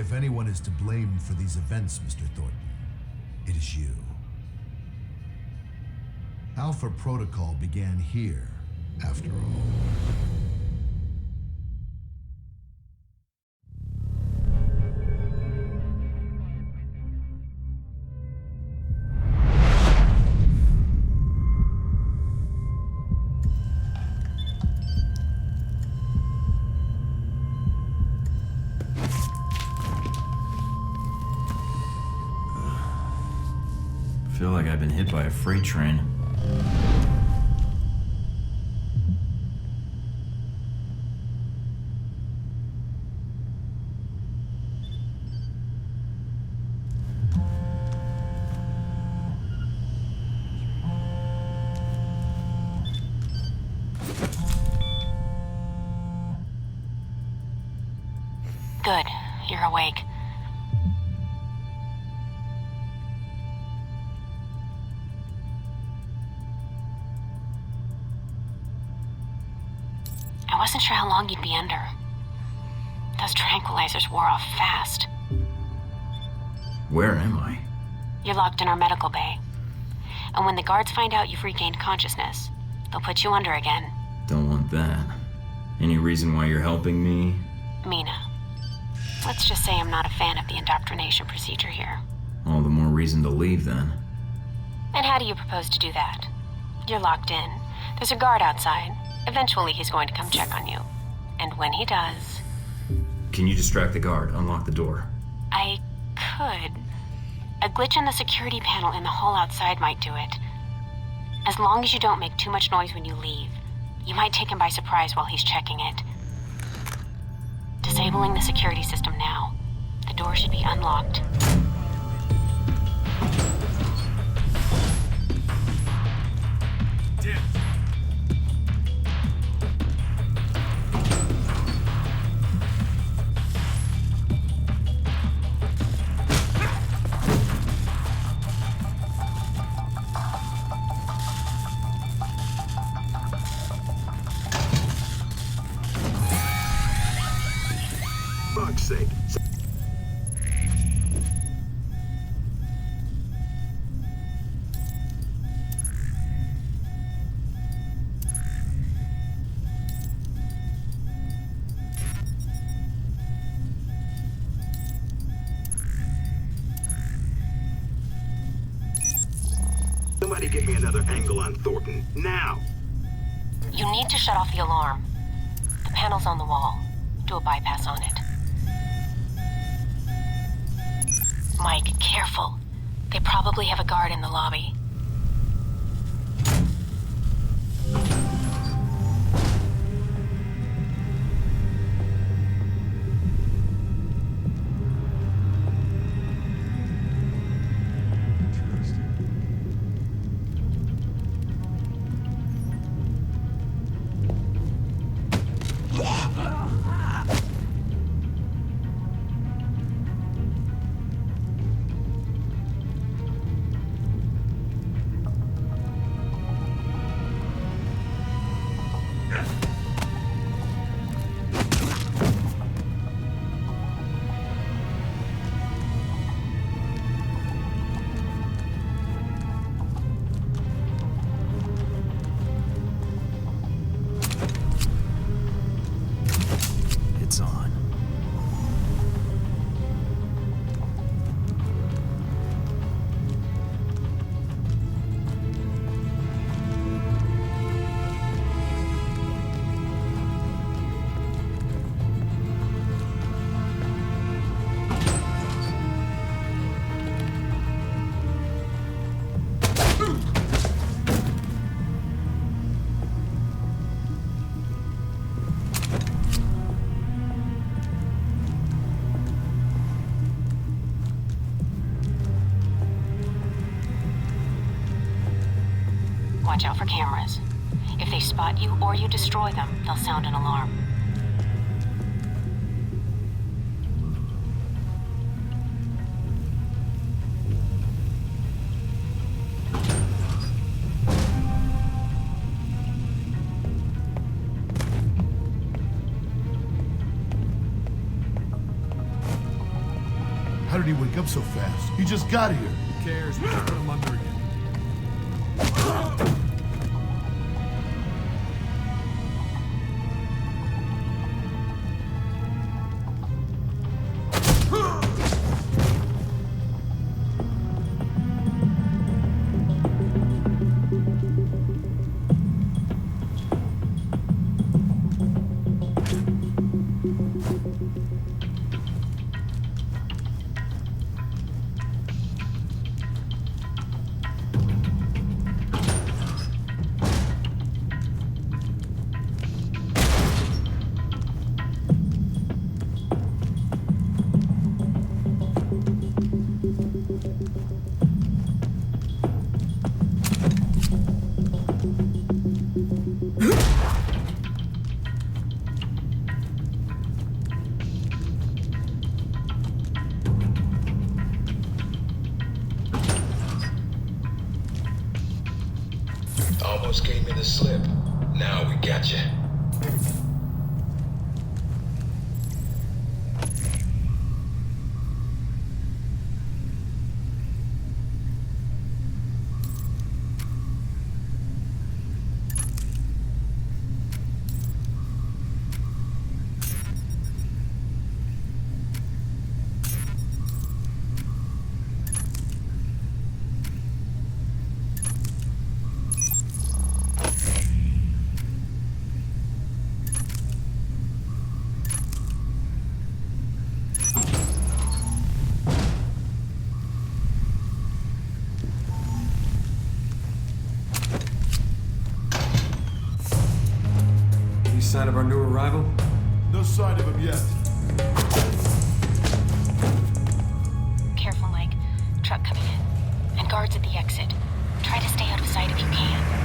If anyone is to blame for these events, Mr. Thornton, it is you. Alpha Protocol began here, after all. I feel like I've been hit by a freight train. Good. You're awake. I wasn't sure how long you'd be under. Those tranquilizers wore off fast. Where am I? You're locked in our medical bay. And when the guards find out you've regained consciousness, they'll put you under again. Don't want that. Any reason why you're helping me? Mina. Let's just say I'm not a fan of the indoctrination procedure here. All the more reason to leave, then. And how do you propose to do that? You're locked in. There's a guard outside. Eventually he's going to come check on you. And when he does... Can you distract the guard? Unlock the door. I could. A glitch in the security panel in the hall outside might do it. As long as you don't make too much noise when you leave, you might take him by surprise while he's checking it. Disabling the security system now. The door should be unlocked. Fuck's sake. Somebody get me another angle on Thornton, now! You need to shut off the alarm. The panel's on the wall. Do a bypass on it. Mike, careful. They probably have a guard in the lobby. It's on. Watch out for cameras. If they spot you or you destroy them, they'll sound an alarm. he wake up so fast? He just got here. Who cares? We just put him under again. Almost gave me the slip. Now we got you. Any sign of our new arrival? No sign of him yet. Careful, Mike. Truck coming in. And guards at the exit. Try to stay out of sight if you can.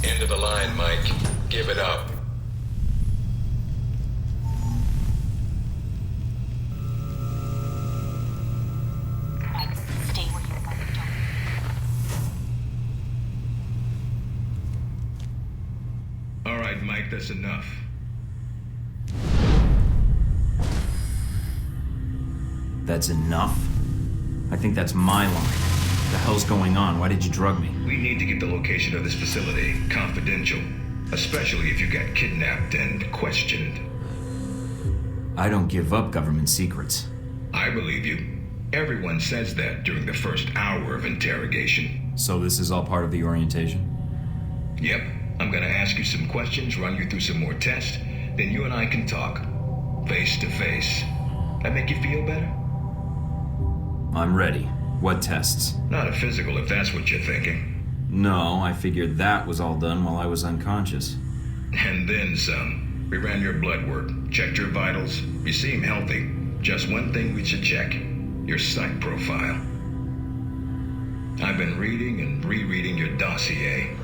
End of the line, Mike. Give it up. Mike, stay where you are. Don't. All right, Mike, that's enough. That's enough? I think that's my line. What the hell's going on? Why did you drug me? We need to get the location of this facility confidential, especially if you got kidnapped and questioned. I don't give up government secrets. I believe you. Everyone says that during the first hour of interrogation. So this is all part of the orientation? Yep. I'm gonna ask you some questions, run you through some more tests, then you and I can talk. Face to face. That make you feel better? I'm ready. What tests? Not a physical, if that's what you're thinking. No, I figured that was all done while I was unconscious. And then some. We ran your blood work, checked your vitals. You seem healthy. Just one thing we should check. Your psych profile. I've been reading and rereading your dossier.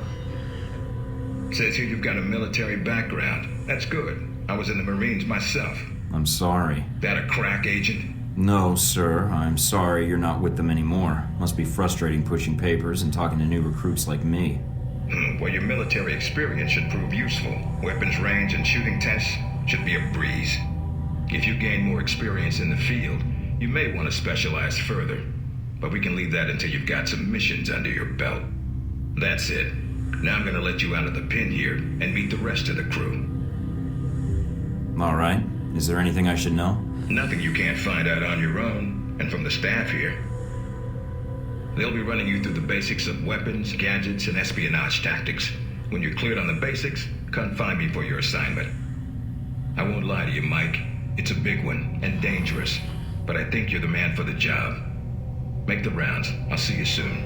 It says here you've got a military background. That's good. I was in the Marines myself. I'm sorry. That a crack agent? No, sir. I'm sorry you're not with them anymore. Must be frustrating pushing papers and talking to new recruits like me. Well, your military experience should prove useful. Weapons range and shooting tests should be a breeze. If you gain more experience in the field, you may want to specialize further. But we can leave that until you've got some missions under your belt. That's it. Now I'm gonna let you out of the pen here and meet the rest of the crew. All right. Is there anything I should know? Nothing you can't find out on your own, and from the staff here. They'll be running you through the basics of weapons, gadgets, and espionage tactics. When you're cleared on the basics, come find me for your assignment. I won't lie to you, Mike. It's a big one, and dangerous. But I think you're the man for the job. Make the rounds. I'll see you soon.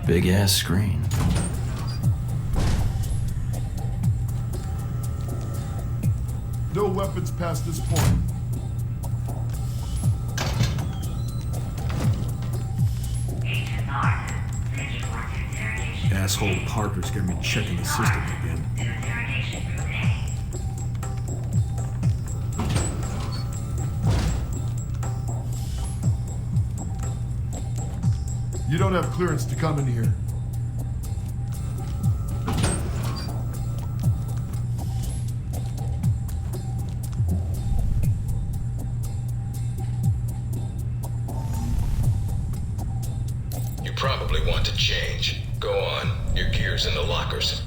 Big ass screen. No weapons past this point. Asshole Parker's got me checking the system again. You don't have clearance to come in here. You probably want to change. Go on. Your gear's in the lockers.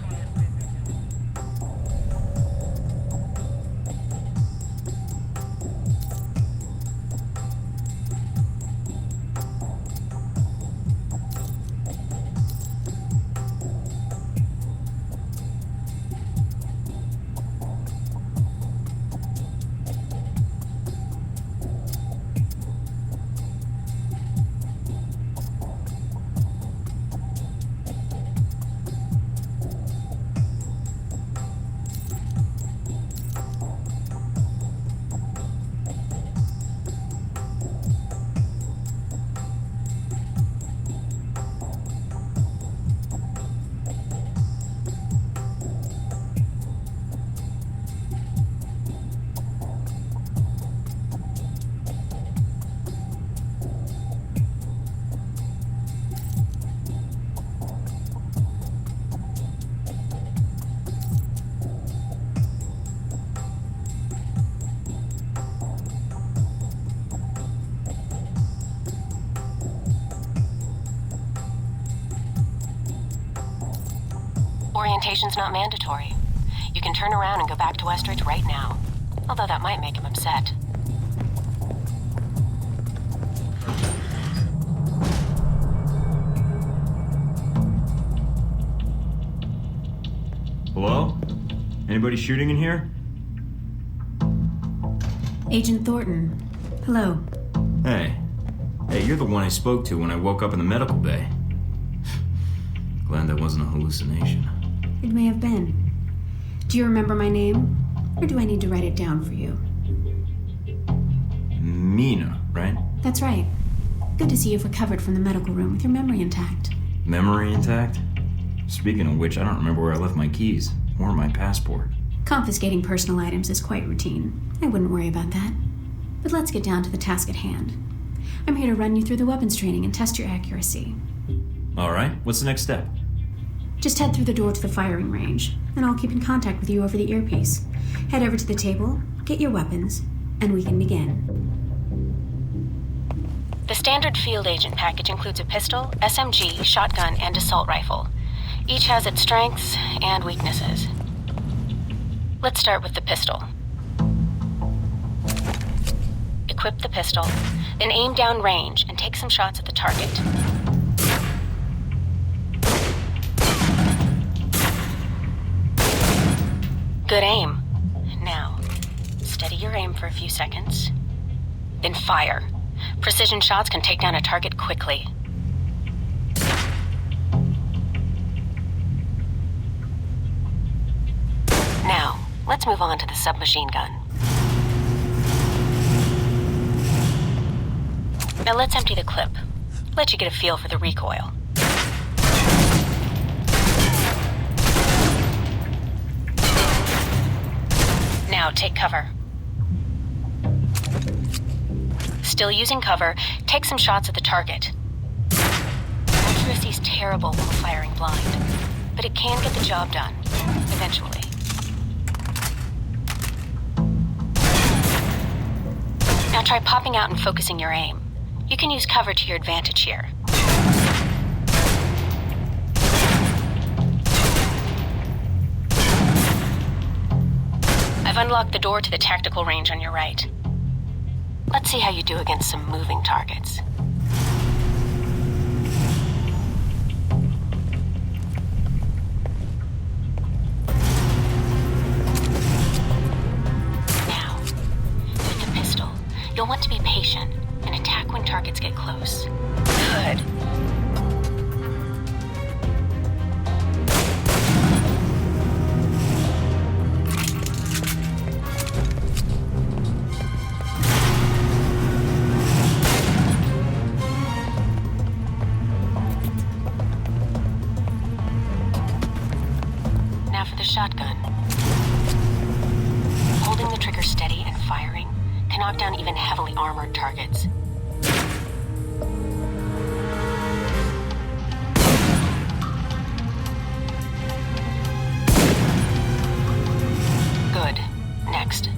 Orientation's not mandatory. You can turn around and go back to Westridge right now. Although that might make him upset. Hello? Anybody shooting in here? Agent Thornton. Hello. Hey. Hey, you're the one I spoke to when I woke up in the medical bay. Glad that wasn't a hallucination. It may have been. Do you remember my name? Or do I need to write it down for you? Mina, right? That's right. Good to see you've recovered from the medical room with your memory intact. Memory intact? Speaking of which, I don't remember where I left my keys or my passport. Confiscating personal items is quite routine. I wouldn't worry about that. But let's get down to the task at hand. I'm here to run you through the weapons training and test your accuracy. All right, what's the next step? Just head through the door to the firing range, and I'll keep in contact with you over the earpiece. Head over to the table, get your weapons, and we can begin. The standard field agent package includes a pistol, SMG, shotgun, and assault rifle. Each has its strengths and weaknesses. Let's start with the pistol. Equip the pistol, then aim down range and take some shots at the target. Good aim. Now, steady your aim for a few seconds, then fire. Precision shots can take down a target quickly. Now, let's move on to the submachine gun. Now let's empty the clip. Let you get a feel for the recoil. Now take cover. Still using cover, take some shots at the target. Accuracy's terrible when firing blind, but it can get the job done, eventually. Now try popping out and focusing your aim. You can use cover to your advantage here. I've unlocked the door to the tactical range on your right. Let's see how you do against some moving targets. Now, with the pistol, you'll want to be patient and attack when targets get close. Good. Now for the shotgun. Holding the trigger steady and firing can knock down even heavily armored targets. Good. Next.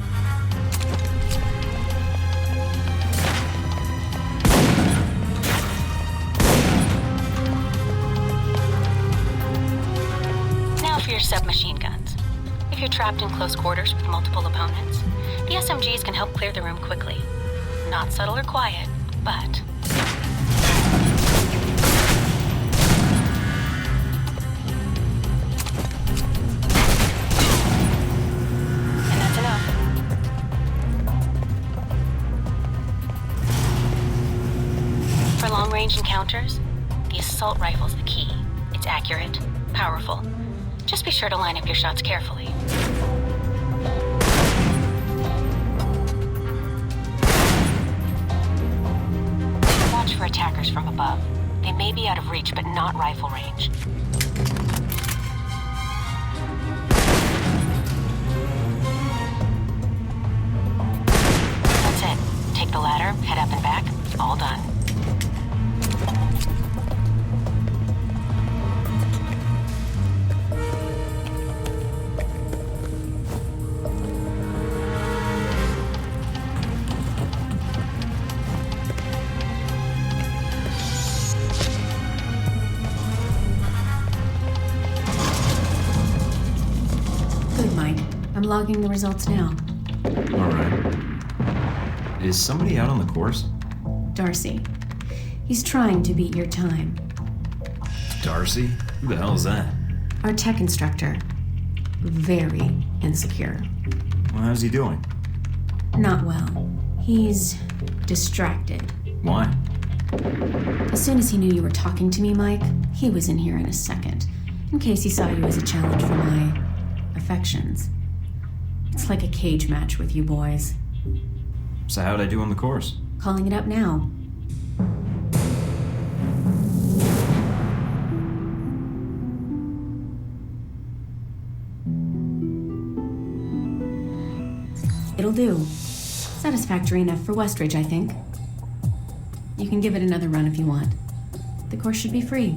Now for your submachine guns. If you're trapped in close quarters with multiple opponents, the SMGs can help clear the room quickly. Not subtle or quiet, but... And that's enough. For long-range encounters, the assault rifle's the key. It's accurate, powerful. Just be sure to line up your shots carefully. Watch for attackers from above. They may be out of reach, but not rifle range. That's it. Take the ladder, head up and back. All done. Good, Mike. I'm logging the results now. All right. Is somebody out on the course? Darcy. He's trying to beat your time. Darcy? Who the hell is that? Our tech instructor. Very insecure. Well, how's he doing? Not well. He's distracted. Why? As soon as he knew you were talking to me, Mike, he was in here in a second, in case he saw you as a challenge for my affections. It's like a cage match with you boys. So how'd I do on the course? Calling it up now. It'll do. Satisfactory enough for Westridge, I think. You can give it another run if you want. The course should be free.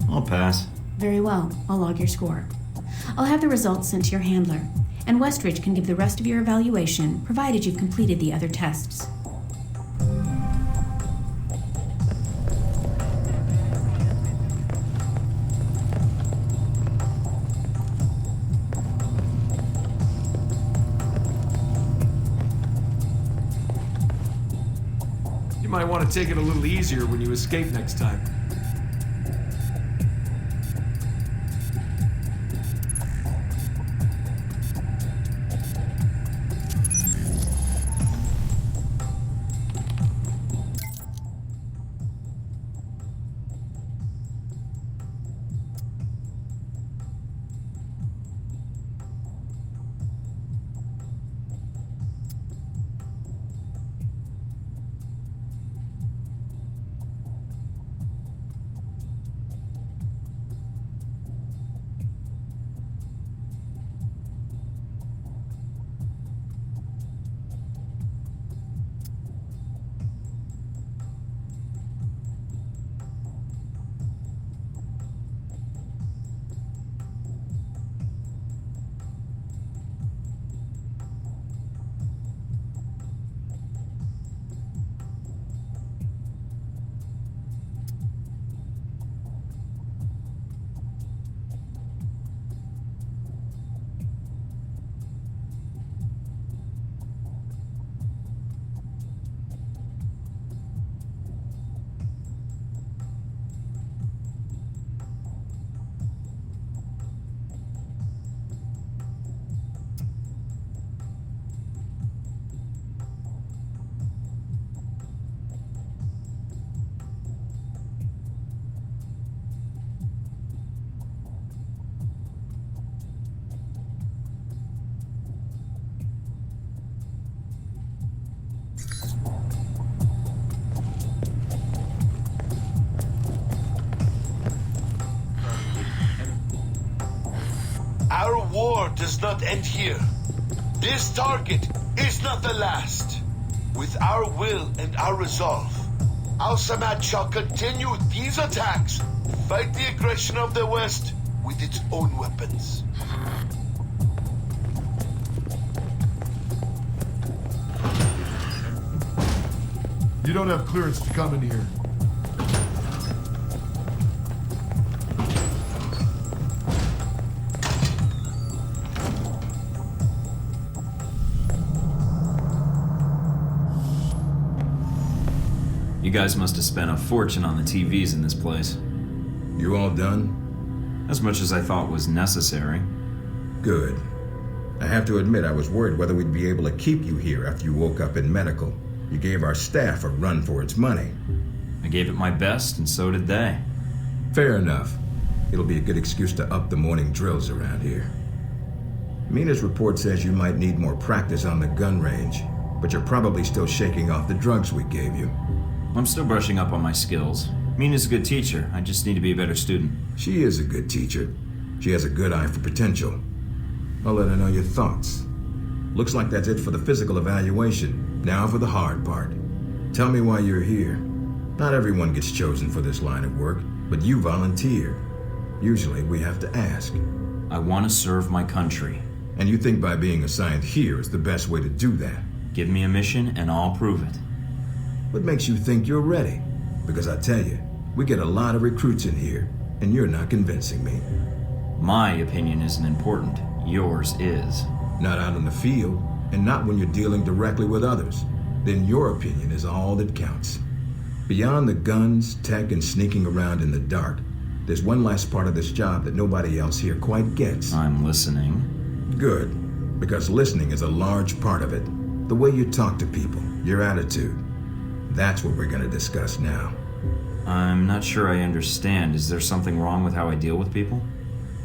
I'll pass. Very well. I'll log your score. I'll have the results sent to your handler, and Westridge can give the rest of your evaluation, provided you've completed the other tests. You might want to take it a little easier when you escape next time. Our war does not end here. This target is not the last. With our will and our resolve, Al-Samad shall continue these attacks, fight the aggression of the West with its own weapons. You don't have clearance to come in here. You guys must have spent a fortune on the TVs in this place. You all done? As much as I thought was necessary. Good. I have to admit I was worried whether we'd be able to keep you here after you woke up in medical. You gave our staff a run for its money. I gave it my best, and so did they. Fair enough. It'll be a good excuse to up the morning drills around here. Mina's report says you might need more practice on the gun range, but you're probably still shaking off the drugs we gave you. I'm still brushing up on my skills. Mina's a good teacher. I just need to be a better student. She is a good teacher. She has a good eye for potential. I'll let her know your thoughts. Looks like that's it for the physical evaluation. Now for the hard part. Tell me why you're here. Not everyone gets chosen for this line of work, but you volunteered. Usually we have to ask. I want to serve my country. And you think by being assigned here is the best way to do that? Give me a mission and I'll prove it. What makes you think you're ready? Because I tell you, we get a lot of recruits in here, and you're not convincing me. My opinion isn't important. Yours is. Not out in the field, and not when you're dealing directly with others. Then your opinion is all that counts. Beyond the guns, tech, and sneaking around in the dark, there's one last part of this job that nobody else here quite gets. I'm listening. Good. Because listening is a large part of it. The way you talk to people, your attitude. That's what we're going to discuss now. I'm not sure I understand. Is there something wrong with how I deal with people?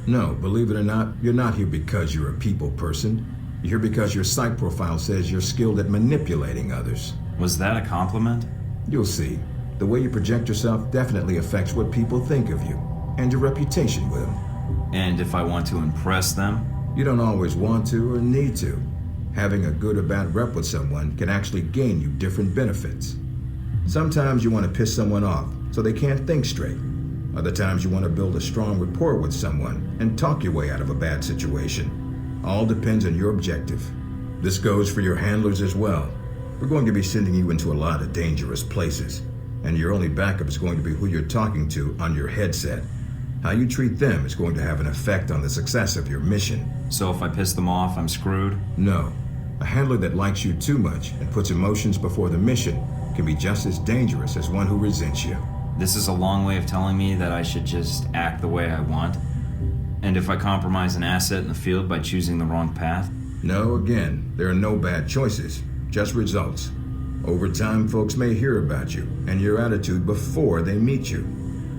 No, believe it or not, you're not here because you're a people person. You're here because your psych profile says you're skilled at manipulating others. Was that a compliment? You'll see. The way you project yourself definitely affects what people think of you, and your reputation with them. And if I want to impress them? You don't always want to or need to. Having a good or bad rep with someone can actually gain you different benefits. Sometimes you want to piss someone off so they can't think straight. Other times you want to build a strong rapport with someone and talk your way out of a bad situation. All depends on your objective. This goes for your handlers as well. We're going to be sending you into a lot of dangerous places, and your only backup is going to be who you're talking to on your headset. How you treat them is going to have an effect on the success of your mission. So if I piss them off, I'm screwed? No. A handler that likes you too much and puts emotions before the mission can be just as dangerous as one who resents you. This is a long way of telling me that I should just act the way I want? And if I compromise an asset in the field by choosing the wrong path? No, again, there are no bad choices, just results. Over time, folks may hear about you and your attitude before they meet you.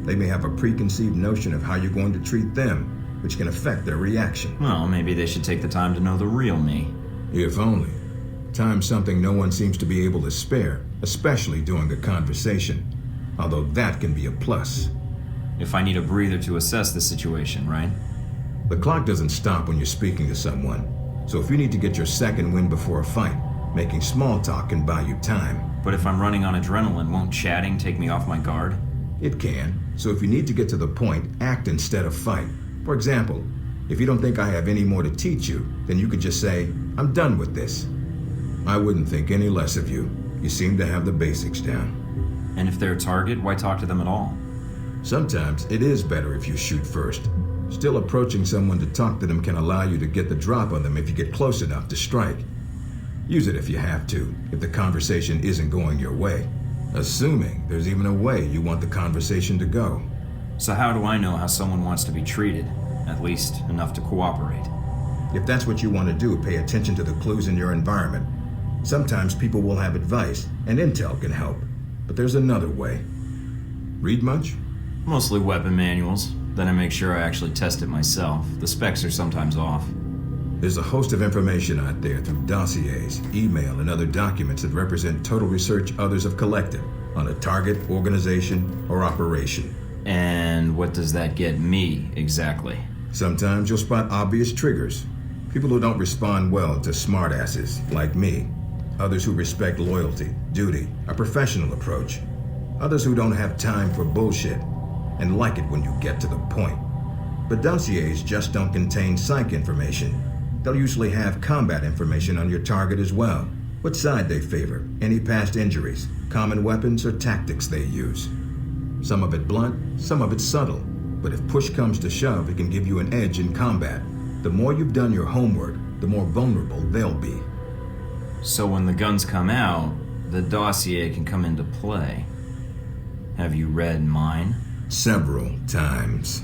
They may have a preconceived notion of how you're going to treat them, which can affect their reaction. Well, maybe they should take the time to know the real me. If only. Time's something no one seems to be able to spare, especially during a conversation. Although that can be a plus. If I need a breather to assess the situation, right? The clock doesn't stop when you're speaking to someone. So if you need to get your second win before a fight, making small talk can buy you time. But if I'm running on adrenaline, won't chatting take me off my guard? It can. So if you need to get to the point, act instead of fight. For example, if you don't think I have any more to teach you, then you could just say, I'm done with this. I wouldn't think any less of you. You seem to have the basics down. And if they're a target, why talk to them at all? Sometimes it is better if you shoot first. Still, approaching someone to talk to them can allow you to get the drop on them if you get close enough to strike. Use it if you have to, if the conversation isn't going your way. Assuming there's even a way you want the conversation to go. So how do I know how someone wants to be treated? At least enough to cooperate. If that's what you want to do, pay attention to the clues in your environment. Sometimes people will have advice, and intel can help. But there's another way. Read much? Mostly weapon manuals. Then I make sure I actually test it myself. The specs are sometimes off. There's a host of information out there through dossiers, email, and other documents that represent total research others have collected on a target, organization, or operation. And what does that get me, exactly? Sometimes you'll spot obvious triggers. People who don't respond well to smartasses, like me. Others who respect loyalty, duty, a professional approach. Others who don't have time for bullshit, and like it when you get to the point. But dossiers just don't contain psych information. They'll usually have combat information on your target as well. What side they favor, any past injuries, common weapons or tactics they use. Some of it blunt, some of it subtle. But if push comes to shove, it can give you an edge in combat. The more you've done your homework, the more vulnerable they'll be. So when the guns come out, the dossier can come into play. Have you read mine? Several times.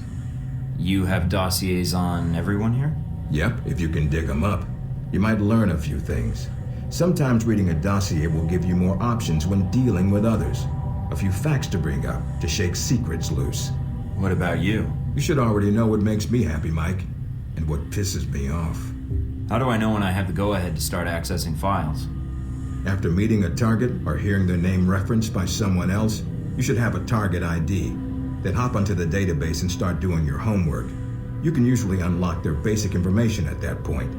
You have dossiers on everyone here? Yep, if you can dig them up. You might learn a few things. Sometimes reading a dossier will give you more options when dealing with others. A few facts to bring up, to shake secrets loose. What about you? You should already know what makes me happy, Mike, and what pisses me off. How do I know when I have the go-ahead to start accessing files? After meeting a target or hearing their name referenced by someone else, you should have a target ID. Then hop onto the database and start doing your homework. You can usually unlock their basic information at that point.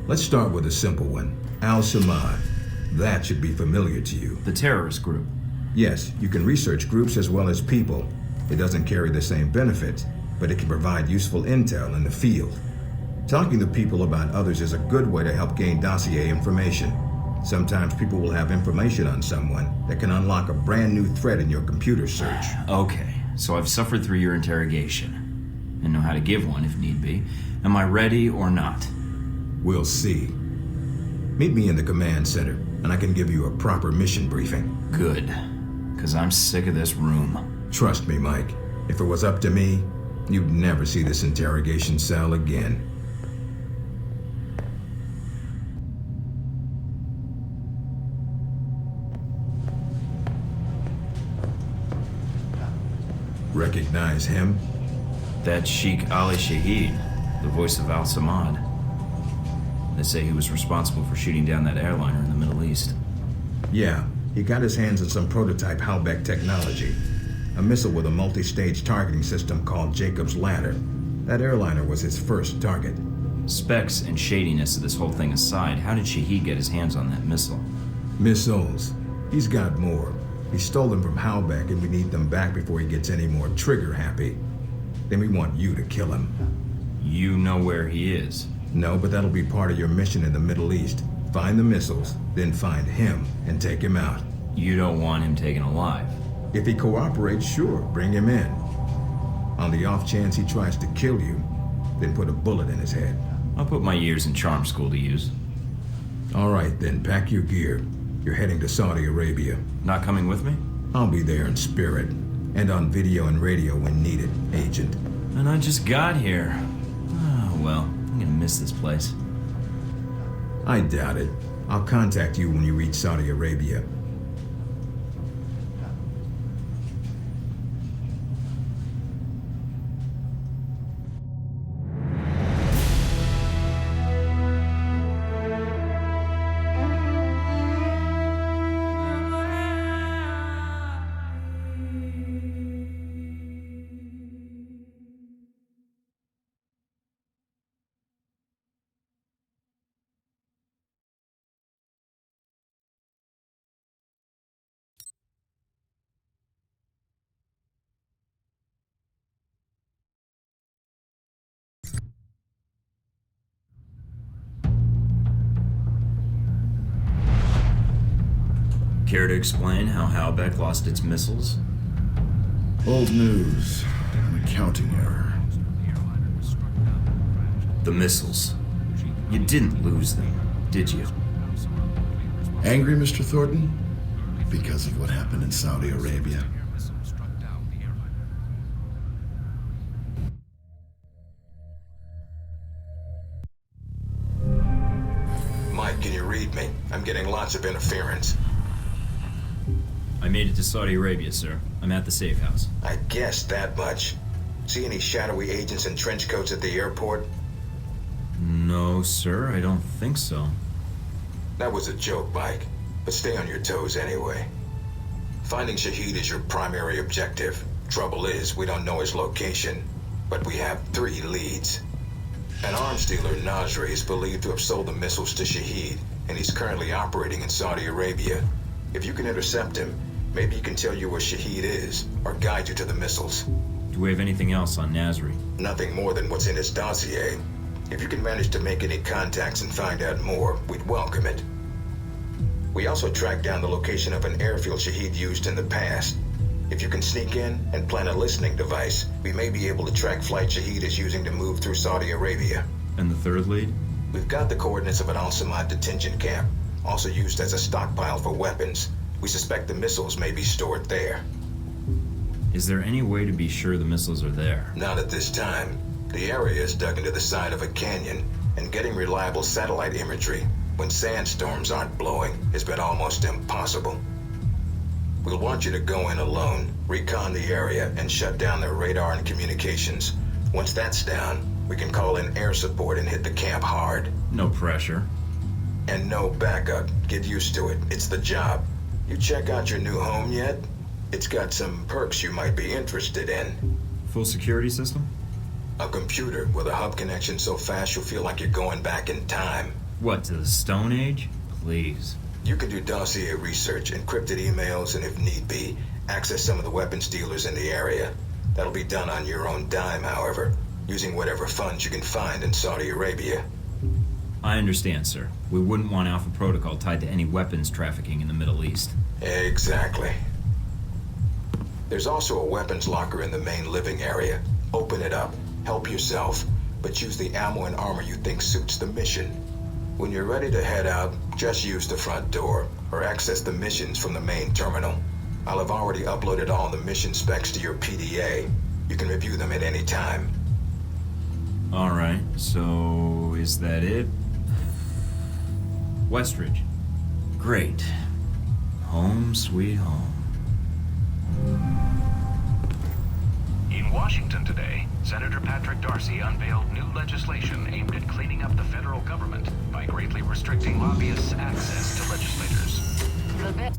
Let's start with a simple one. Al-Samad. That should be familiar to you. The terrorist group. Yes, you can research groups as well as people. It doesn't carry the same benefits, but it can provide useful intel in the field. Talking to people about others is a good way to help gain dossier information. Sometimes people will have information on someone that can unlock a brand new thread in your computer search. Okay, so I've suffered through your interrogation and know how to give one if need be. Am I ready or not? We'll see. Meet me in the command center, and I can give you a proper mission briefing. Good, because I'm sick of this room. Trust me, Mike. If it was up to me, you'd never see this interrogation cell again. Recognize him? That's Sheikh Ali Shahid, the voice of Al-Samad. They say he was responsible for shooting down that airliner in the Middle East. Yeah, he got his hands on some prototype Halbeck technology. A missile with a multi-stage targeting system called Jacob's Ladder. That airliner was his first target. Specs and shadiness of this whole thing aside, how did Shahid get his hands on that missile? Missiles. He's got more. He stole them from Halbeck and we need them back before he gets any more trigger-happy. Then we want you to kill him. You know where he is? No, but that'll be part of your mission in the Middle East. Find the missiles, then find him and take him out. You don't want him taken alive? If he cooperates, sure, bring him in. On the off chance he tries to kill you, then put a bullet in his head. I'll put my years in charm school to use. All right, then, pack your gear. You're heading to Saudi Arabia. Not coming with me? I'll be there in spirit. And on video and radio when needed, Agent. And I just got here. Oh, well, I'm gonna miss this place. I doubt it. I'll contact you when you reach Saudi Arabia. Care to explain how Halbeck lost its missiles? Old news. An accounting error. The missiles. You didn't lose them, did you? Angry, Mr. Thornton? Because of what happened in Saudi Arabia. Mike, can you read me? I'm getting lots of interference. I made it to Saudi Arabia, sir. I'm at the safe house. I guessed that much. See any shadowy agents in trench coats at the airport? No, sir, I don't think so. That was a joke, Mike. But stay on your toes anyway. Finding Shahid is your primary objective. Trouble is, we don't know his location, but we have 3 leads. An arms dealer, Nasri, is believed to have sold the missiles to Shahid, and he's currently operating in Saudi Arabia. If you can intercept him, maybe he can tell you where Shahid is, or guide you to the missiles. Do we have anything else on Nasri? Nothing more than what's in his dossier. If you can manage to make any contacts and find out more, we'd welcome it. We also tracked down the location of an airfield Shahid used in the past. If you can sneak in and plant a listening device, we may be able to track flight Shahid is using to move through Saudi Arabia. And the third lead? We've got the coordinates of an Al-Samad detention camp, also used as a stockpile for weapons. We suspect the missiles may be stored there. Is there any way to be sure the missiles are there? Not at this time. The area is dug into the side of a canyon, and getting reliable satellite imagery when sandstorms aren't blowing has been almost impossible. We'll want you to go in alone, recon the area, and shut down their radar and communications. Once that's down, we can call in air support and hit the camp hard. No pressure. And no backup. Get used to it. It's the job. You check out your new home yet? It's got some perks you might be interested in. Full security system? A computer with a hub connection so fast you'll feel like you're going back in time. What, to the Stone Age? Please. You can do dossier research, encrypted emails, and if need be, access some of the weapons dealers in the area. That'll be done on your own dime, however, using whatever funds you can find in Saudi Arabia. I understand, sir. We wouldn't want Alpha Protocol tied to any weapons trafficking in the Middle East. Exactly. There's also a weapons locker in the main living area. Open it up. Help yourself, but use the ammo and armor you think suits the mission. When you're ready to head out, just use the front door, or access the missions from the main terminal. I'll have already uploaded all the mission specs to your PDA. You can review them at any time. Alright, so is that it? Westridge. Great. Home sweet home. In Washington today, Senator Patrick Darcy unveiled new legislation aimed at cleaning up the federal government by greatly restricting lobbyists' access to legislators. The bill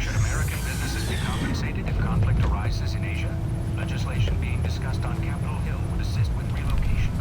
Should American businesses be compensated if conflict arises in Asia? Legislation being discussed on Capitol Hill would assist with relocation.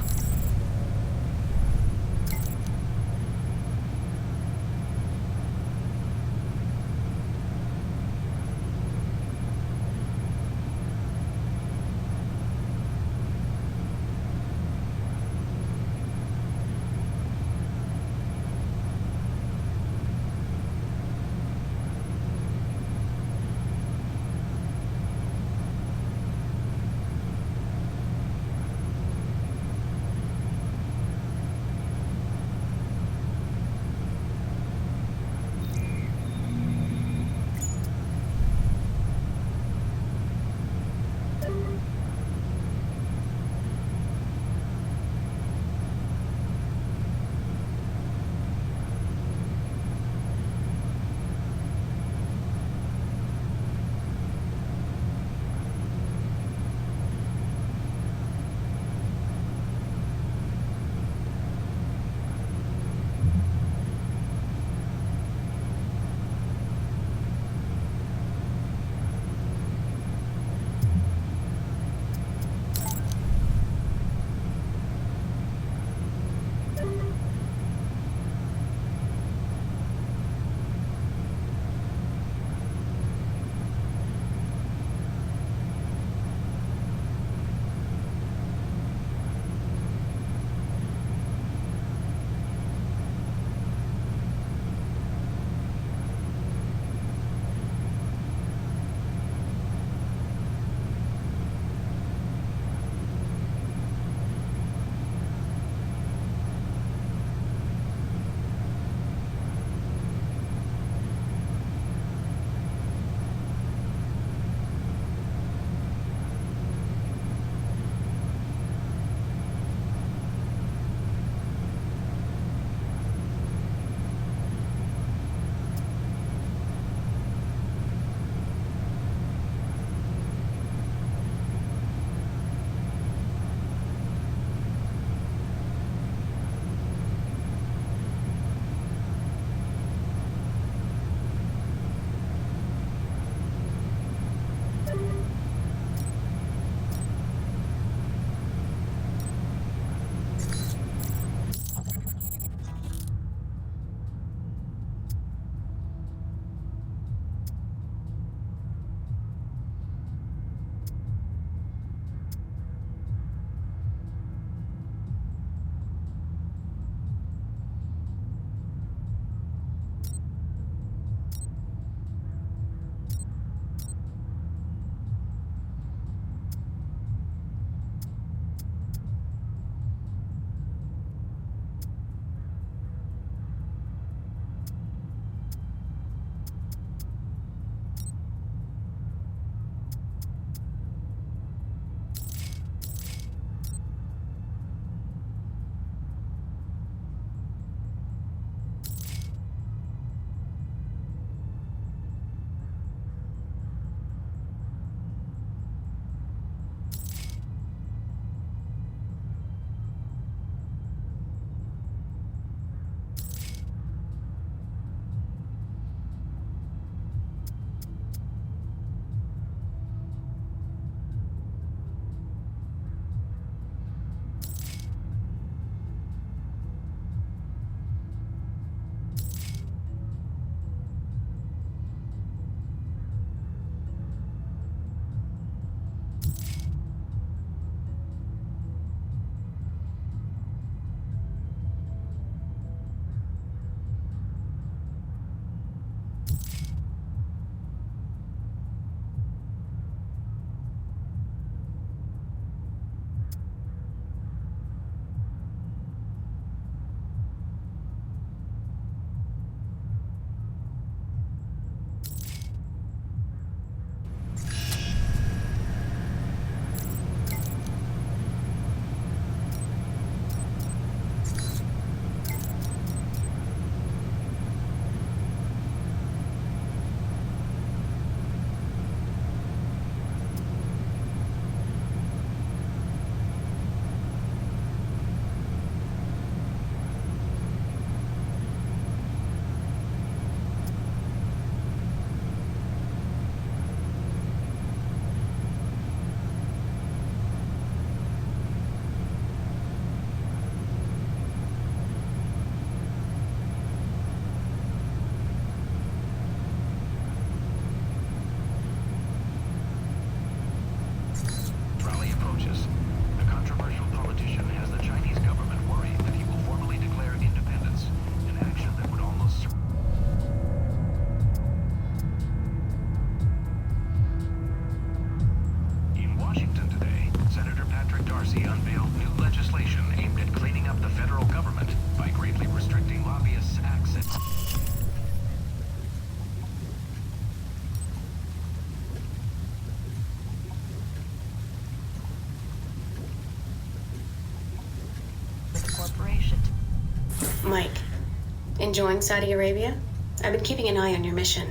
Enjoying Saudi Arabia? I've been keeping an eye on your mission.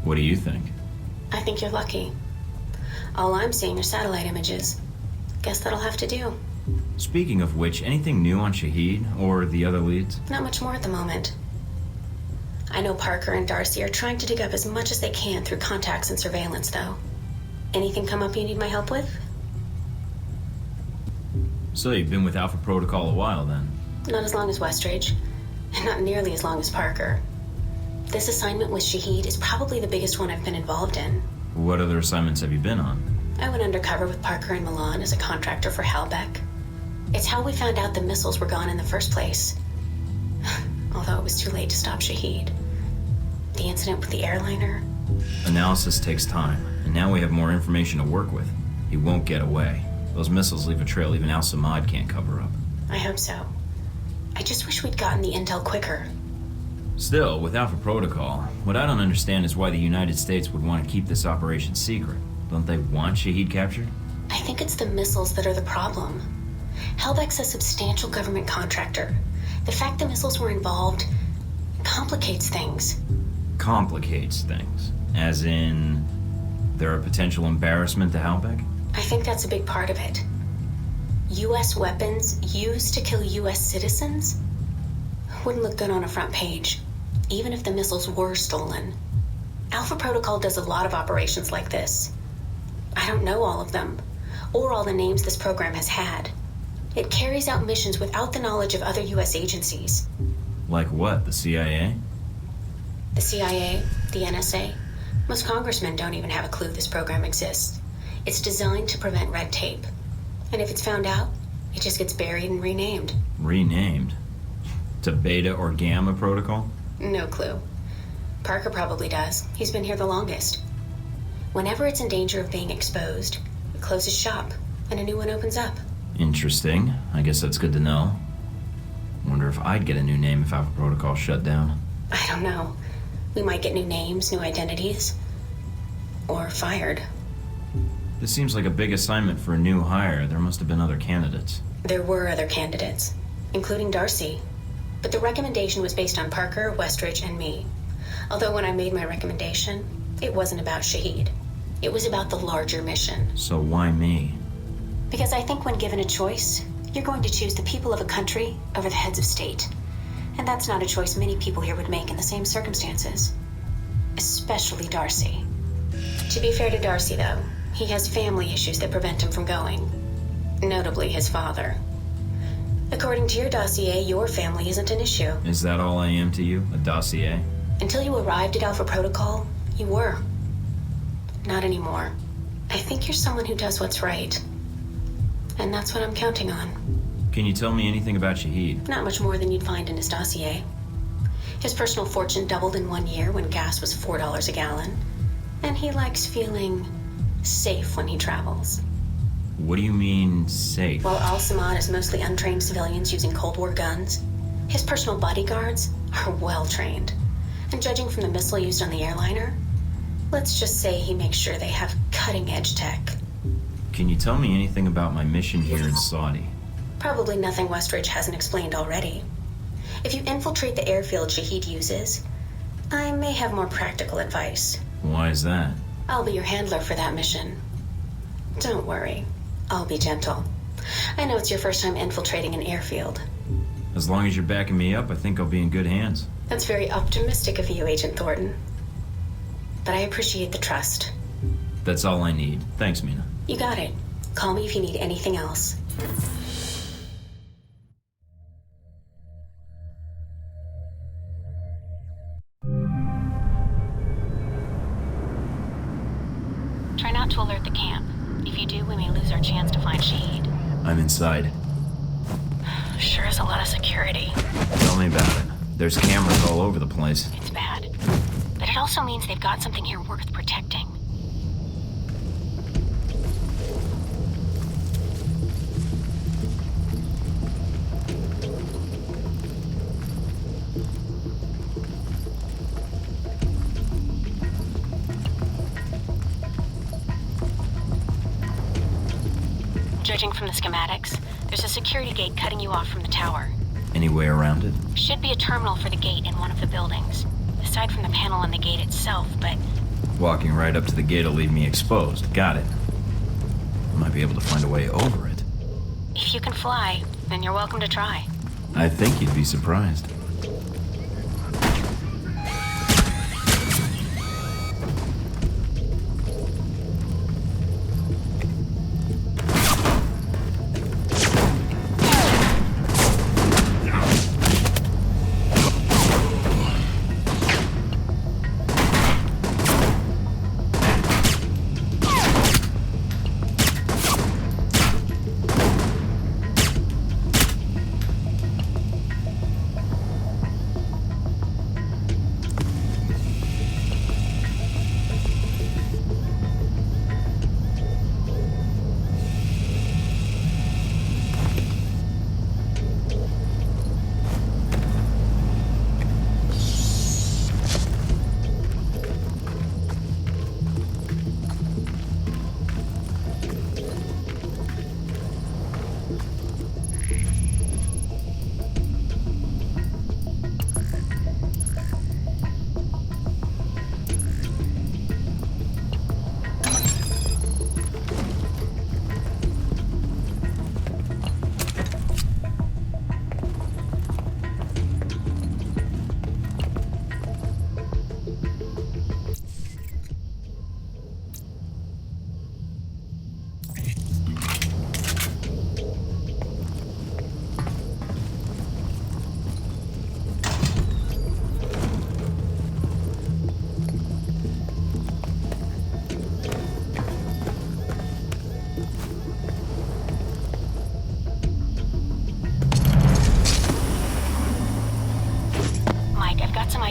What do you think? I think you're lucky. All I'm seeing are satellite images. Guess that'll have to do. Speaking of which, anything new on Shahid or the other leads? Not much more at the moment. I know Parker and Darcy are trying to dig up as much as they can through contacts and surveillance, though. Anything come up you need my help with? So you've been with Alpha Protocol a while, then? Not as long as Westridge, and not nearly as long as Parker. This assignment with Shahid is probably the biggest one I've been involved in. What other assignments have you been on? I went undercover with Parker in Milan as a contractor for Halbeck. It's how we found out the missiles were gone in the first place. Although it was too late to stop Shahid. The incident with the airliner. Analysis takes time, and now we have more information to work with. He won't get away. Those missiles leave a trail even Al-Samad can't cover up. I hope so. I just wish we'd gotten the intel quicker. Still, with Alpha Protocol, what I don't understand is why the United States would want to keep this operation secret. Don't they want Shahid captured? I think it's the missiles that are the problem. Halbeck's a substantial government contractor. The fact the missiles were involved complicates things. Complicates things? As in, they're a potential embarrassment to Halbeck? I think that's a big part of it. U.S. weapons used to kill U.S. citizens wouldn't look good on a front page, even if the missiles were stolen. Alpha Protocol does a lot of operations like this. I don't know all of them, or all the names this program has had. It carries out missions without the knowledge of other U.S. agencies. Like what, the CIA? The CIA, the NSA. Most congressmen don't even have a clue this program exists. It's designed to prevent red tape. And if it's found out, it just gets buried and renamed. Renamed? To Beta or Gamma Protocol? No clue. Parker probably does. He's been here the longest. Whenever it's in danger of being exposed, it closes shop, and a new one opens up. Interesting. I guess that's good to know. Wonder if I'd get a new name if Alpha Protocol shut down. I don't know. We might get new names, new identities. Or fired. This seems like a big assignment for a new hire. There must have been other candidates. There were other candidates, including Darcy. But the recommendation was based on Parker, Westridge, and me. Although when I made my recommendation, it wasn't about Shahid. It was about the larger mission. So why me? Because I think when given a choice, you're going to choose the people of a country over the heads of state. And that's not a choice many people here would make in the same circumstances. Especially Darcy. To be fair to Darcy, though, he has family issues that prevent him from going. Notably his father. According to your dossier, your family isn't an issue. Is that all I am to you? A dossier? Until you arrived at Alpha Protocol, you were. Not anymore. I think you're someone who does what's right. And that's what I'm counting on. Can you tell me anything about Shahid? Not much more than you'd find in his dossier. His personal fortune doubled in 1 year when gas was $4 a gallon. And he likes feeling safe when he travels. What do you mean, safe? While Al-Samad is mostly untrained civilians using Cold War guns, his personal bodyguards are well-trained. And judging from the missile used on the airliner, let's just say he makes sure they have cutting-edge tech. Can you tell me anything about my mission here in Saudi? Probably nothing Westridge hasn't explained already. If you infiltrate the airfield Shahid uses, I may have more practical advice. Why is that? I'll be your handler for that mission. Don't worry. I'll be gentle. I know it's your first time infiltrating an airfield. As long as you're backing me up, I think I'll be in good hands. That's very optimistic of you, Agent Thornton. But I appreciate the trust. That's all I need. Thanks, Mina. You got it. Call me if you need anything else. Try not to alert the camp. If you do, we may lose our chance to find Shahid. I'm inside. Sure is a lot of security. Tell me about it. There's cameras all over the place. It's bad. But it also means they've got something here worth protecting. Judging from the schematics, there's a security gate cutting you off from the tower. Any way around it? Should be a terminal for the gate in one of the buildings. Aside from the panel on the gate itself, but... Walking right up to the gate will leave me exposed. Got it. I might be able to find a way over it. If you can fly, then you're welcome to try. I think you'd be surprised.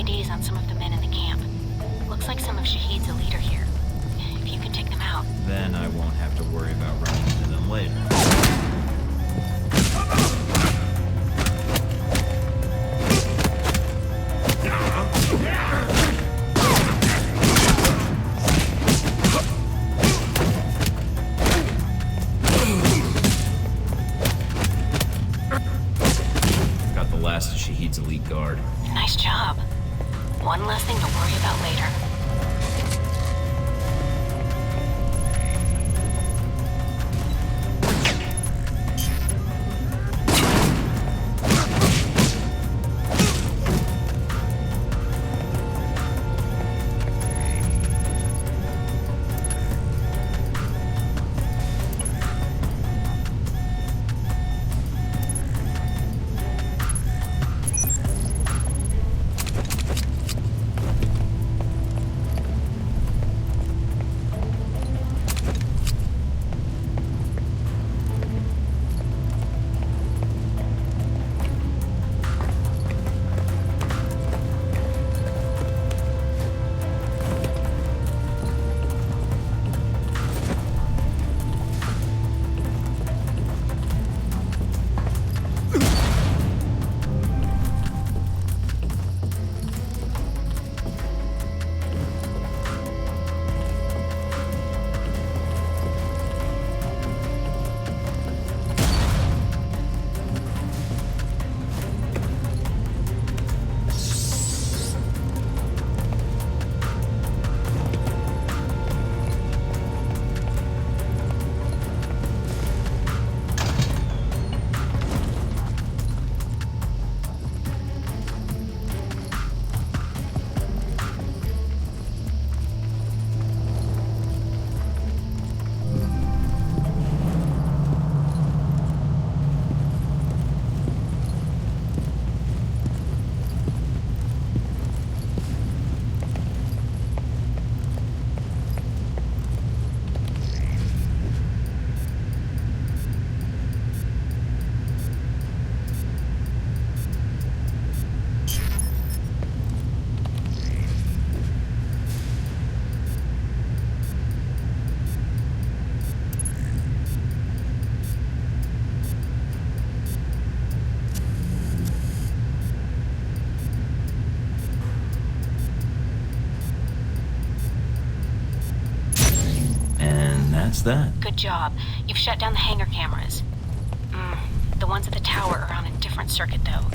IDs on some of the men in the camp. Looks like some of Shahid's a leader here. If you can take them out... Then I won't have to worry about running into them later. Got the last of Shahid's elite guard. Nice job. One less thing to worry about later. That. Good job. You've shut down the hangar cameras. The ones at the tower are on a different circuit, though.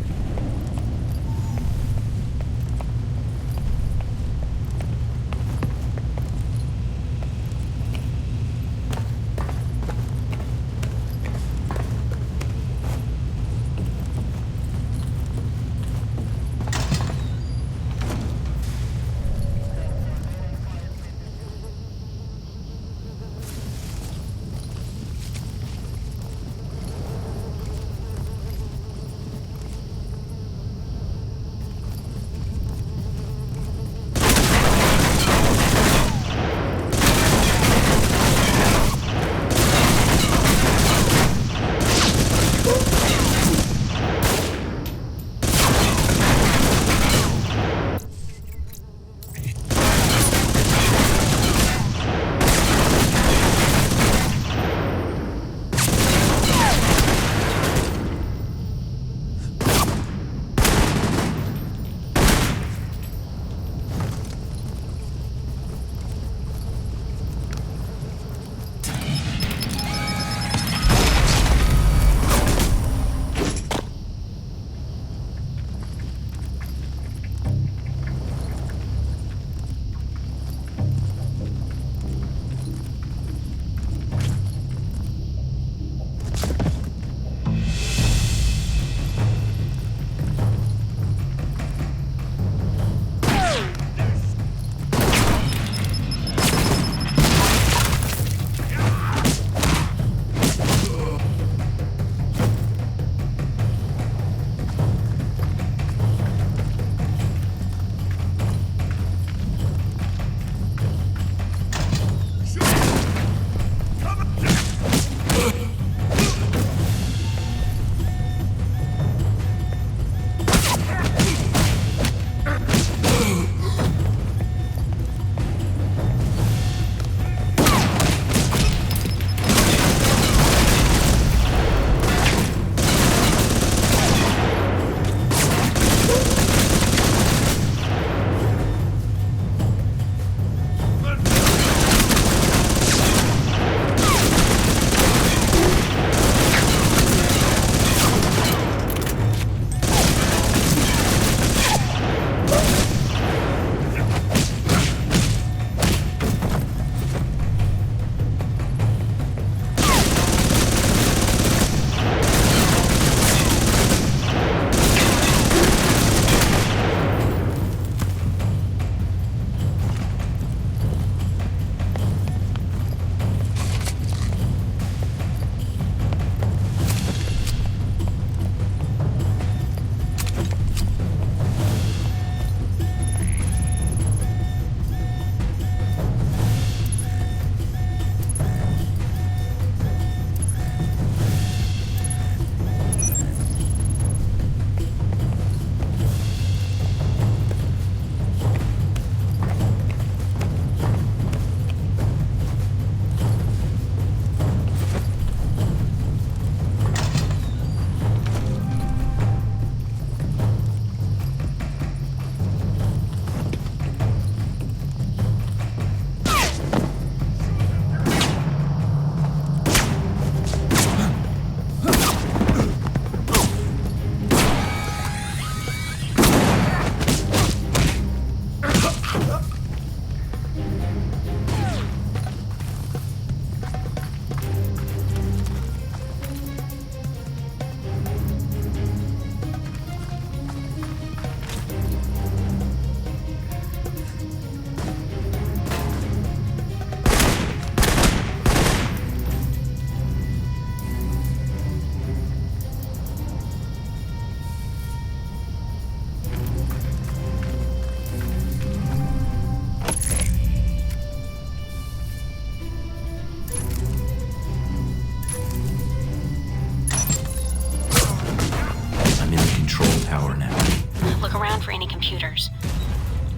computers.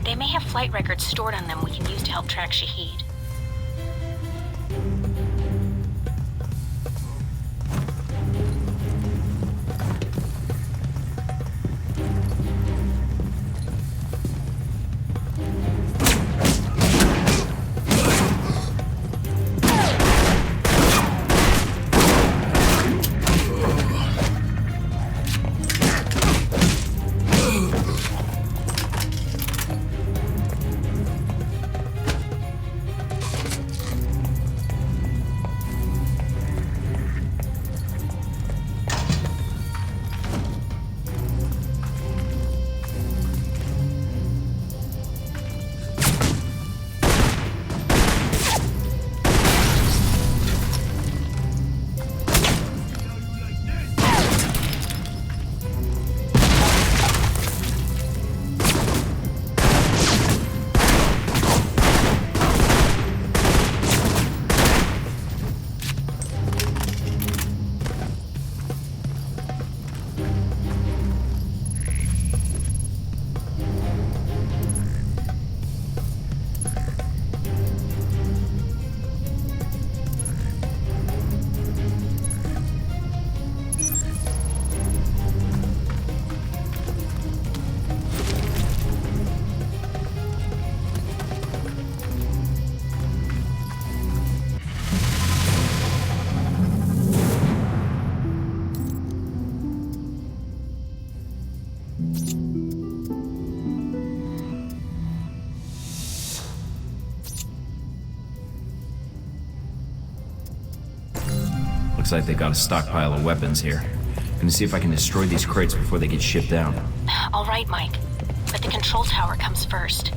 They may have flight records stored on them we can use to help track Shahid. Looks like they got a stockpile of weapons here. Gonna see if I can destroy these crates before they get shipped out. All right, Mike. But the control tower comes first.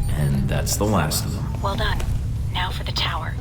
And that's the last of them. Well done. Now for the tower.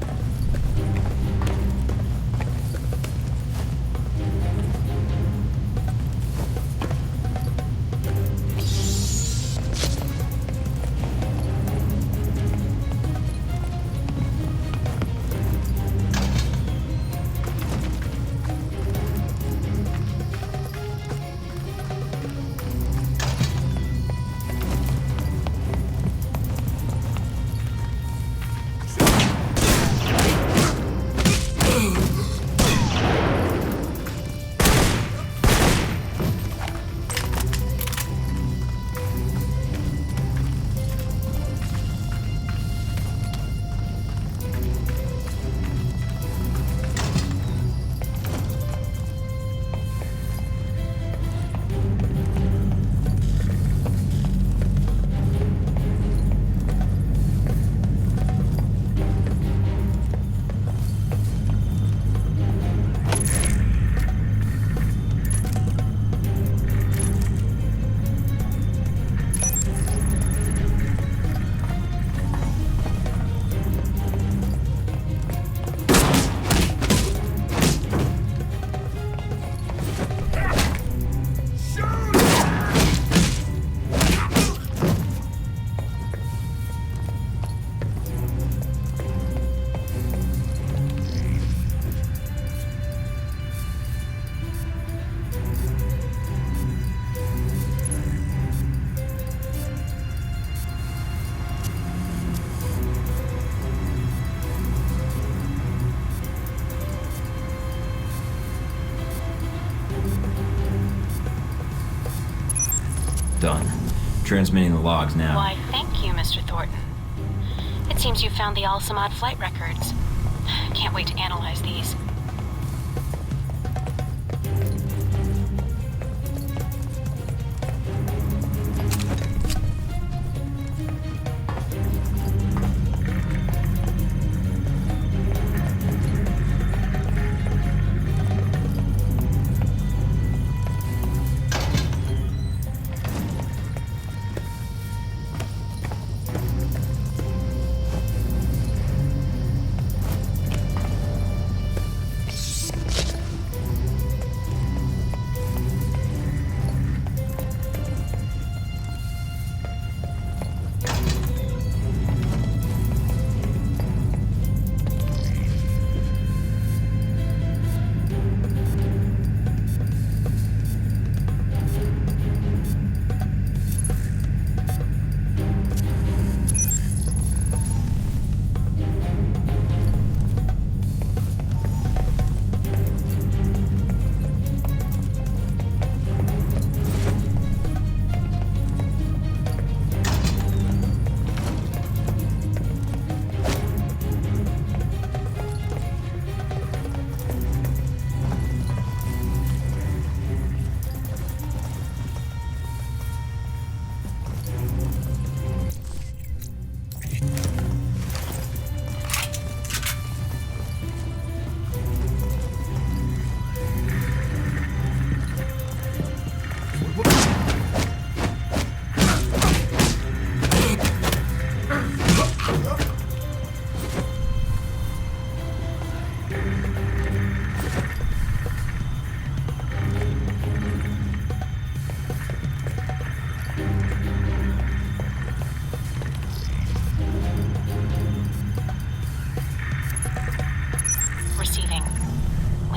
Done. Transmitting the logs now. Why, thank you, Mr. Thornton. It seems you found the Al-Samad flight records. Can't wait to analyze these.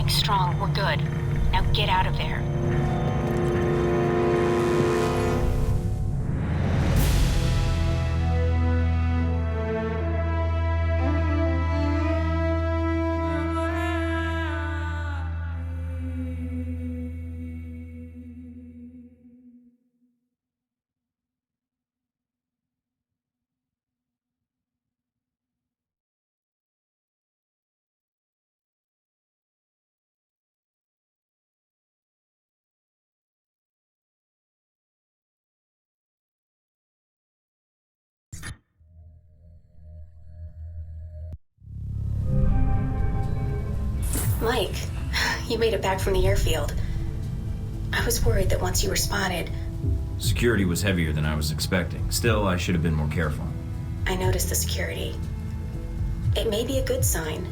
Strong, we're good. Now get out of there. Mike, you made it back from the airfield. I was worried that once you were spotted... Security was heavier than I was expecting. Still, I should have been more careful. I noticed the security. It may be a good sign.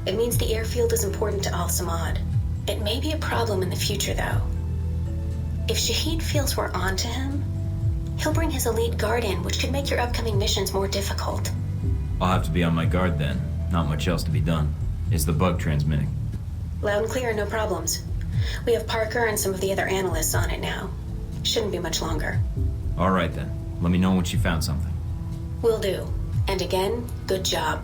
It means the airfield is important to Al-Samad. It may be a problem in the future, though. If Shahid feels we're on to him, he'll bring his elite guard in, which could make your upcoming missions more difficult. I'll have to be on my guard then. Not much else to be done. Is the bug transmitting? Loud and clear, no problems. We have Parker and some of the other analysts on it now. Shouldn't be much longer. All right then. Let me know once you found something. Will do. And again, good job.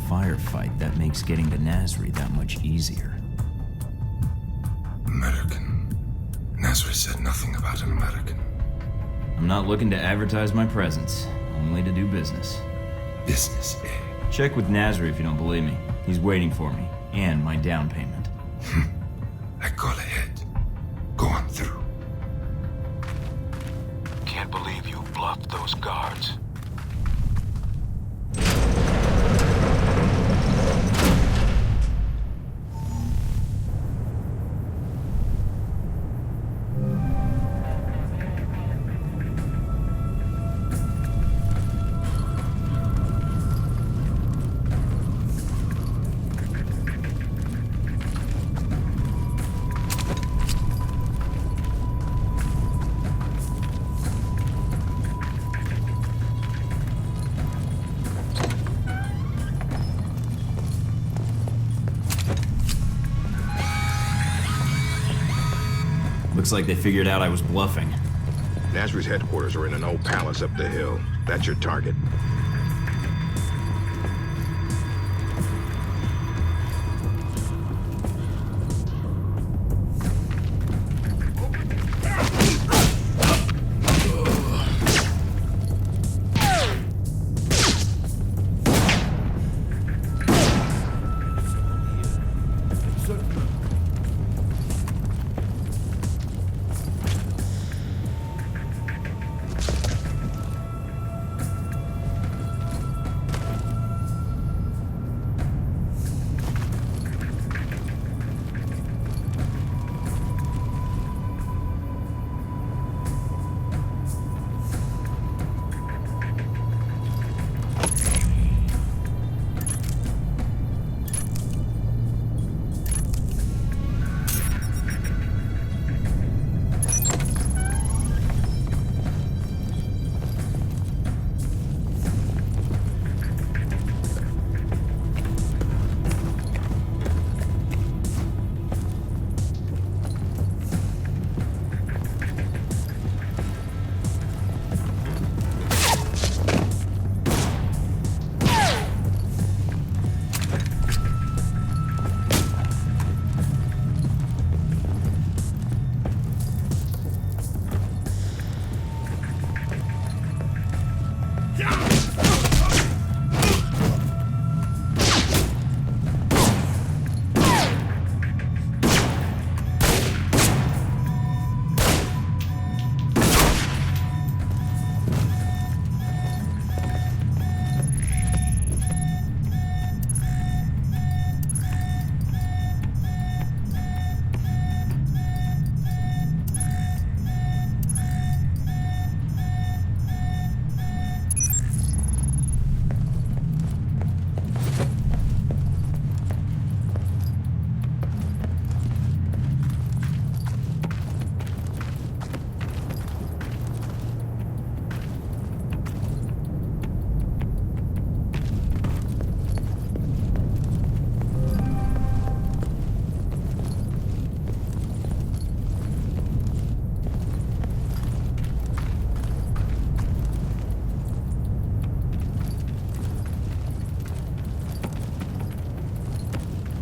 Firefight, that makes getting to Nasri that much easier. American. Nasri said nothing about an American. I'm not looking to advertise my presence, only to do business. Business, eh? Check with Nasri if you don't believe me. He's waiting for me, and my down payment. I call ahead. Go on through. Can't believe you bluffed those guards. Looks like they figured out I was bluffing. Nasri's headquarters are in an old palace up the hill. That's your target.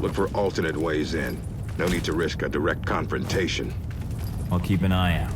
Look for alternate ways in. No need to risk a direct confrontation. I'll keep an eye out.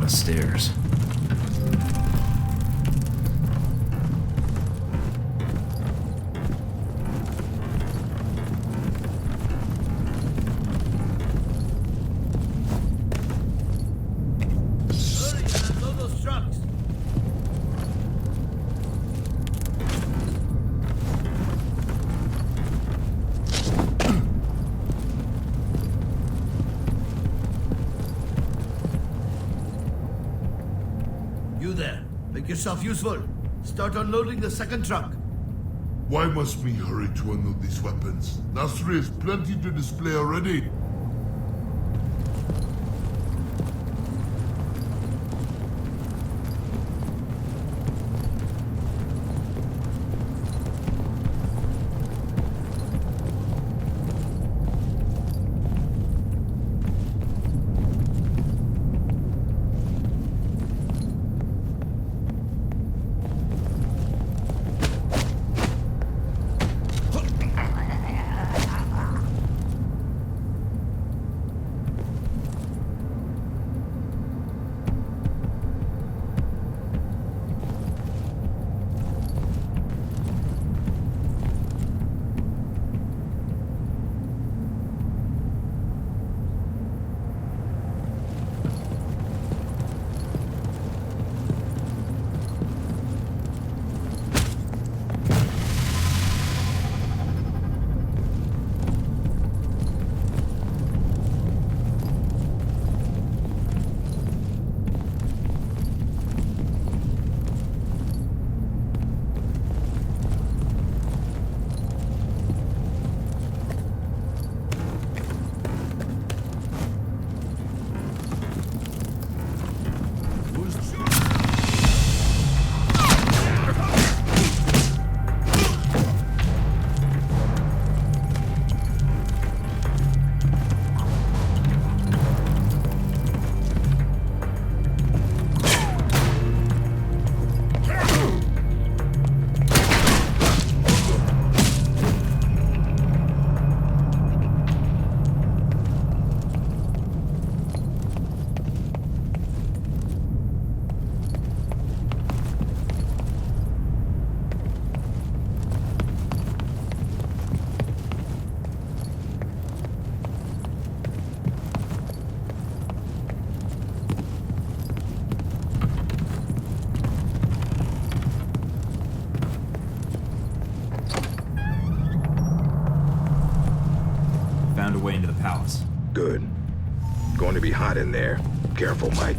Stairs. yourself useful. Start unloading the second truck. Why must we hurry to unload these weapons? Nasri has plenty to display already. Found a way into the palace. Good. Going to be hot in there. Careful, Mike.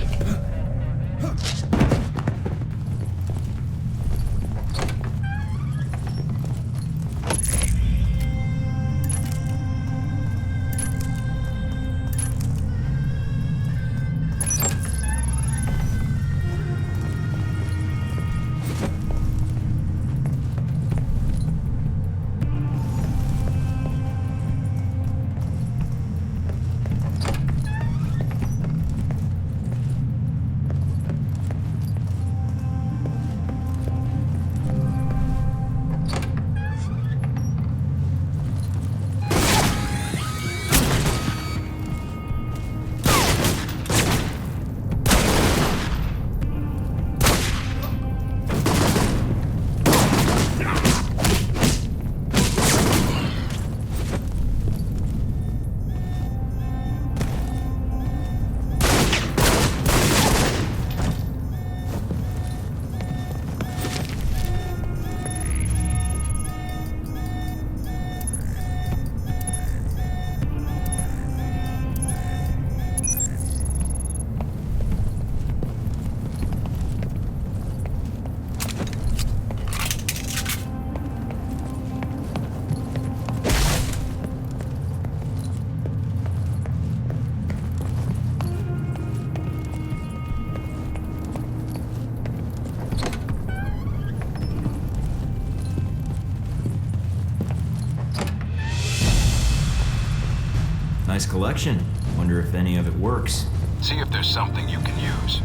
Nice collection. Wonder if any of it works. See if there's something you can use.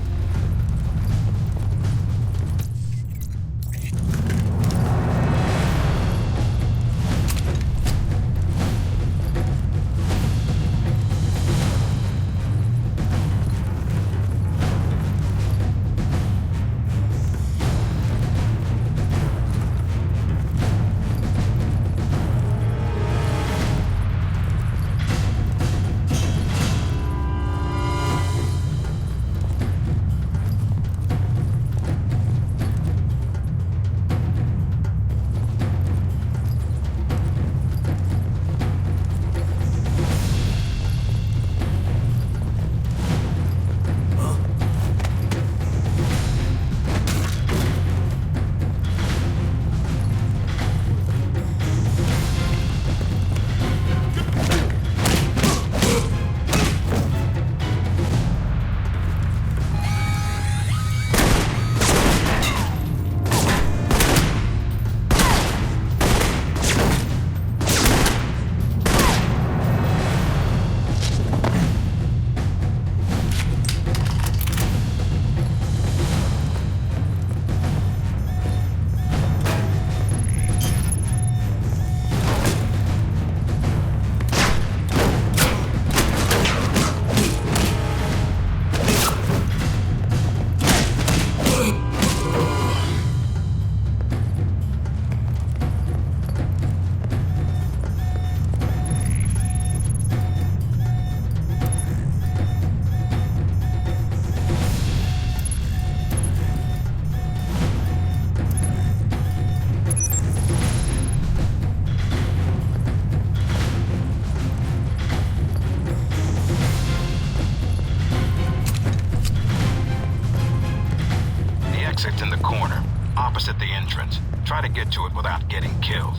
to get to it without getting killed.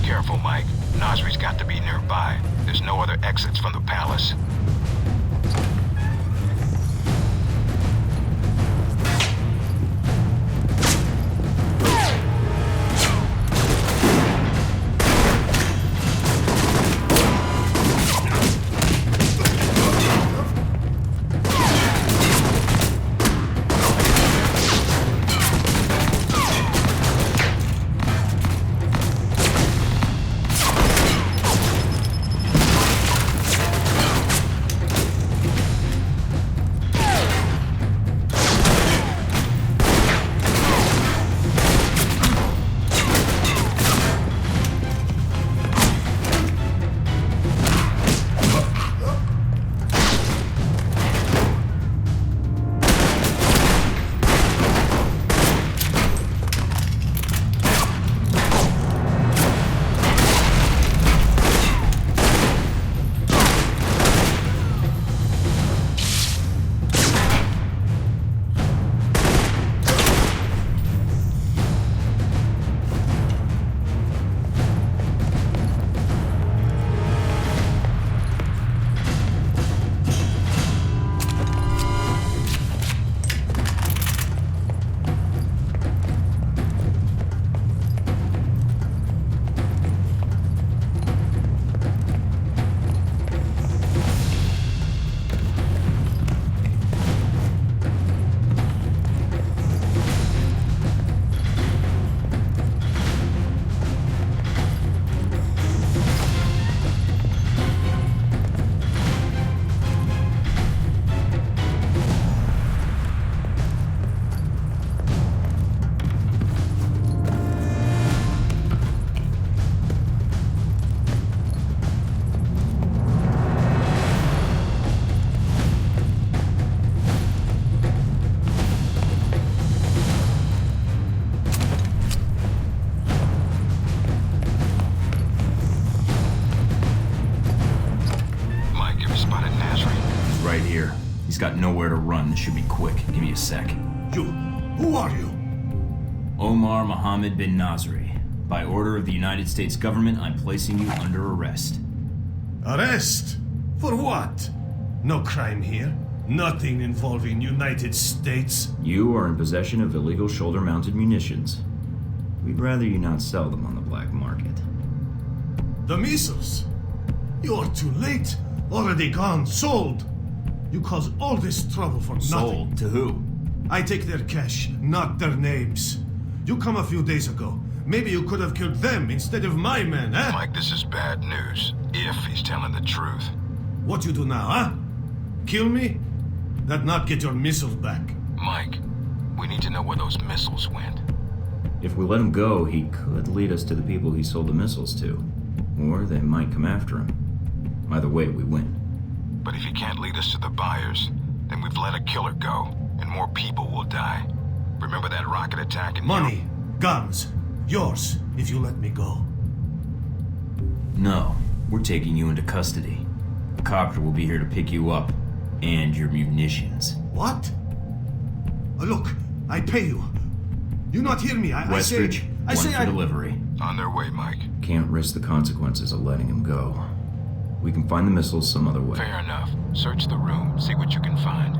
Careful, Mike. Nasri's got to be nearby. There's no other exits from the palace. got nowhere to run. This should be quick. Give me a sec. You? Who are you? Omar Mohammed bin Nasri. By order of the United States government, I'm placing you under arrest. Arrest? For what? No crime here. Nothing involving United States. You are in possession of illegal shoulder-mounted munitions. We'd rather you not sell them on the black market. The missiles? You're too late. Already gone. Sold. You caused all this trouble for nothing. Sold? To who? I take their cash, not their names. You come a few days ago. Maybe you could have killed them instead of my men, eh? Mike, this is bad news. If he's telling the truth. What you do now, huh? Kill me? That not get your missiles back. Mike, we need to know where those missiles went. If we let him go, he could lead us to the people he sold the missiles to. Or they might come after him. Either way, we win. But if he can't lead us to the buyers, then we've let a killer go, and more people will die. Remember that rocket attack in Money, guns, yours, if you let me go. No, we're taking you into custody. A copter will be here to pick you up, and your munitions. What? Look, I pay you. You not hear me? Westridge, I say for delivery. On their way, Mike. Can't risk the consequences of letting him go. We can find the missiles some other way. Fair enough. Search the room, see what you can find.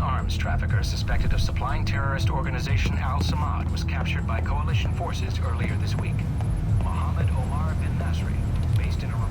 arms trafficker suspected of supplying terrorist organization Al-Samad was captured by coalition forces earlier this week. Mohammed Omar bin Nasri, based in Iran.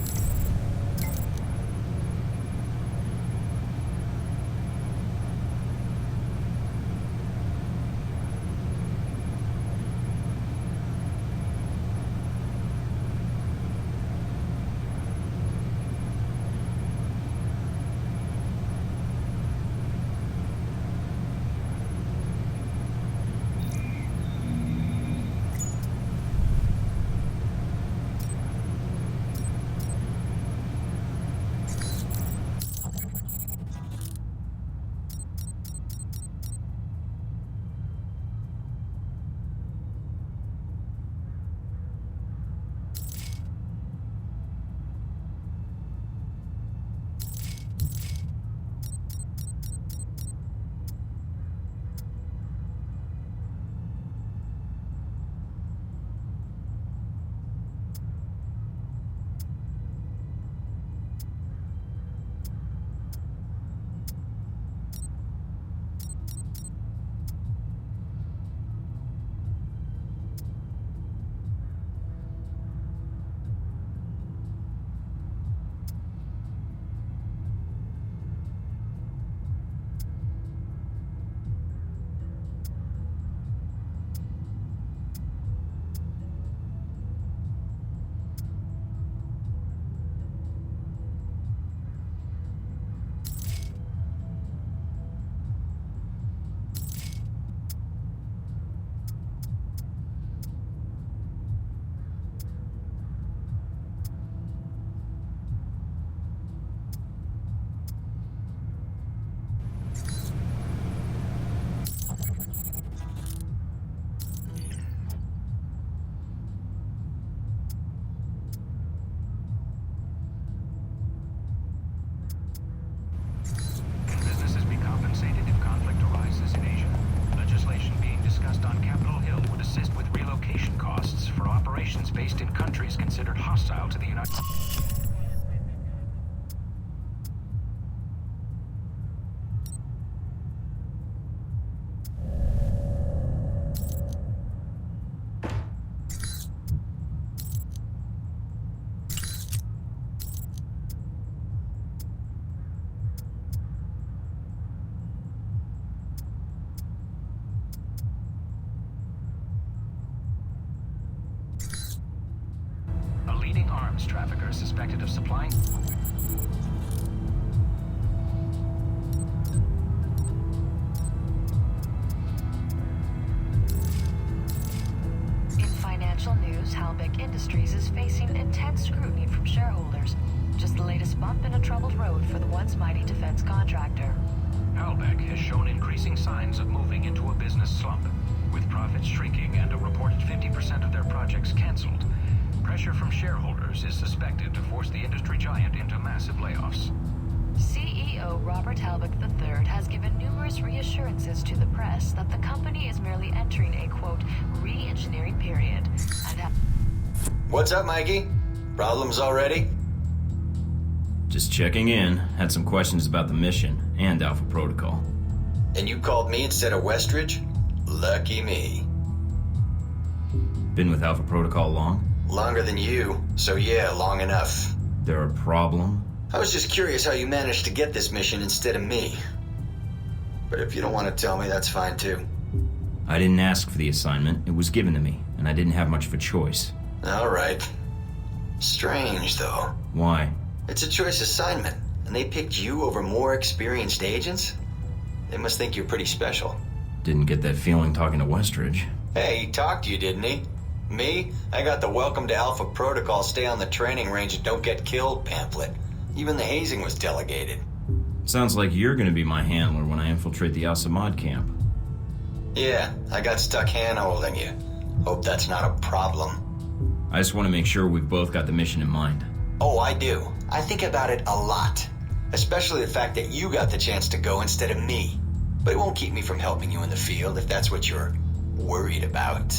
Based in countries considered hostile to the United States. Arms trafficker suspected of supplying. In financial news, Halbeck Industries is facing intense scrutiny from shareholders. Just the latest bump in a troubled road for the once mighty defense contractor. Halbeck has shown increasing signs of moving into a business slump, with profits shrinking and a reported 50% of their projects canceled. Pressure from shareholders is suspected to force the industry giant into massive layoffs. CEO Robert Halbeck III has given numerous reassurances to the press that the company is merely entering a, quote, re-engineering period, and What's up, Mikey? Problems already? Just checking in. Had some questions about the mission and Alpha Protocol. And you called me instead of Westridge? Lucky me. Been with Alpha Protocol long? Longer than you, so yeah, long enough. There a problem? I was just curious how you managed to get this mission instead of me. But if you don't want to tell me, that's fine too. I didn't ask for the assignment. It was given to me, and I didn't have much of a choice. All right. Strange, though. Why? It's a choice assignment, and they picked you over more experienced agents? They must think you're pretty special. Didn't get that feeling talking to Westridge. Hey, he talked to you, didn't he? Me? I got the Welcome to Alpha Protocol, stay on the training range and don't get killed pamphlet. Even the hazing was delegated. Sounds like you're gonna be my handler when I infiltrate the Al-Samad camp. Yeah, I got stuck hand-holding you. Hope that's not a problem. I just want to make sure we've both got the mission in mind. Oh, I do. I think about it a lot. Especially the fact that you got the chance to go instead of me. But it won't keep me from helping you in the field if that's what you're worried about.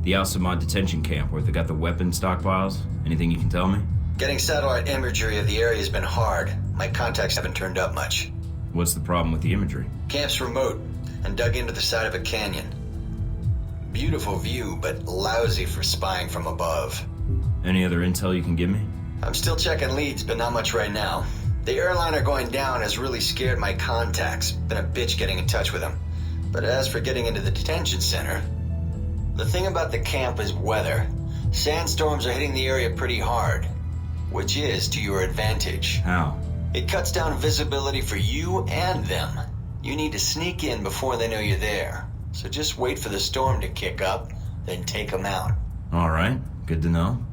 The Al-Samad detention camp where they got the weapon stockpiles? Anything you can tell me? Getting satellite imagery of the area has been hard. My contacts haven't turned up much. What's the problem with the imagery? Camp's remote and dug into the side of a canyon. Beautiful view, but lousy for spying from above. Any other intel you can give me? I'm still checking leads, but not much right now. The airliner going down has really scared my contacts. Been a bitch getting in touch with them. But as for getting into the detention center, the thing about the camp is weather. Sandstorms are hitting the area pretty hard, which is to your advantage. How? It cuts down visibility for you and them. You need to sneak in before they know you're there. So just wait for the storm to kick up, then take them out. All right, good to know.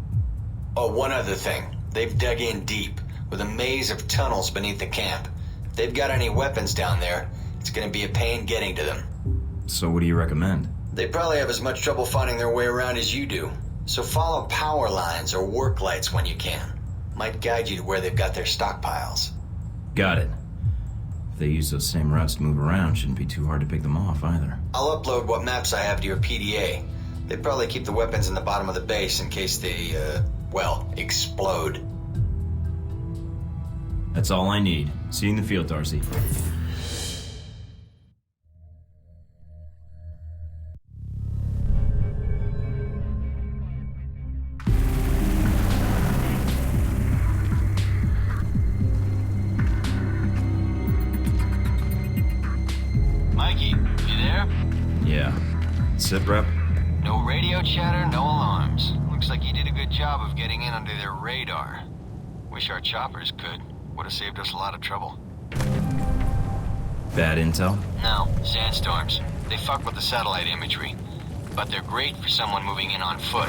Oh, one other thing. They've dug in deep, with a maze of tunnels beneath the camp. If they've got any weapons down there, it's gonna be a pain getting to them. So what do you recommend? They probably have as much trouble finding their way around as you do. So follow power lines or work lights when you can. Might guide you to where they've got their stockpiles. Got it. If they use those same routes to move around, shouldn't be too hard to pick them off either. I'll upload what maps I have to your PDA. They probably keep the weapons in the bottom of the base in case they, explode. That's all I need. See you in the field, Darcy. Mikey, you there? Yeah. Sit, rep? No radio chatter, no alarms. Looks like you did a good job of getting in under their radar. Wish our choppers could. Would have saved us a lot of trouble. Bad intel? No, sandstorms. They fuck with the satellite imagery. But they're great for someone moving in on foot.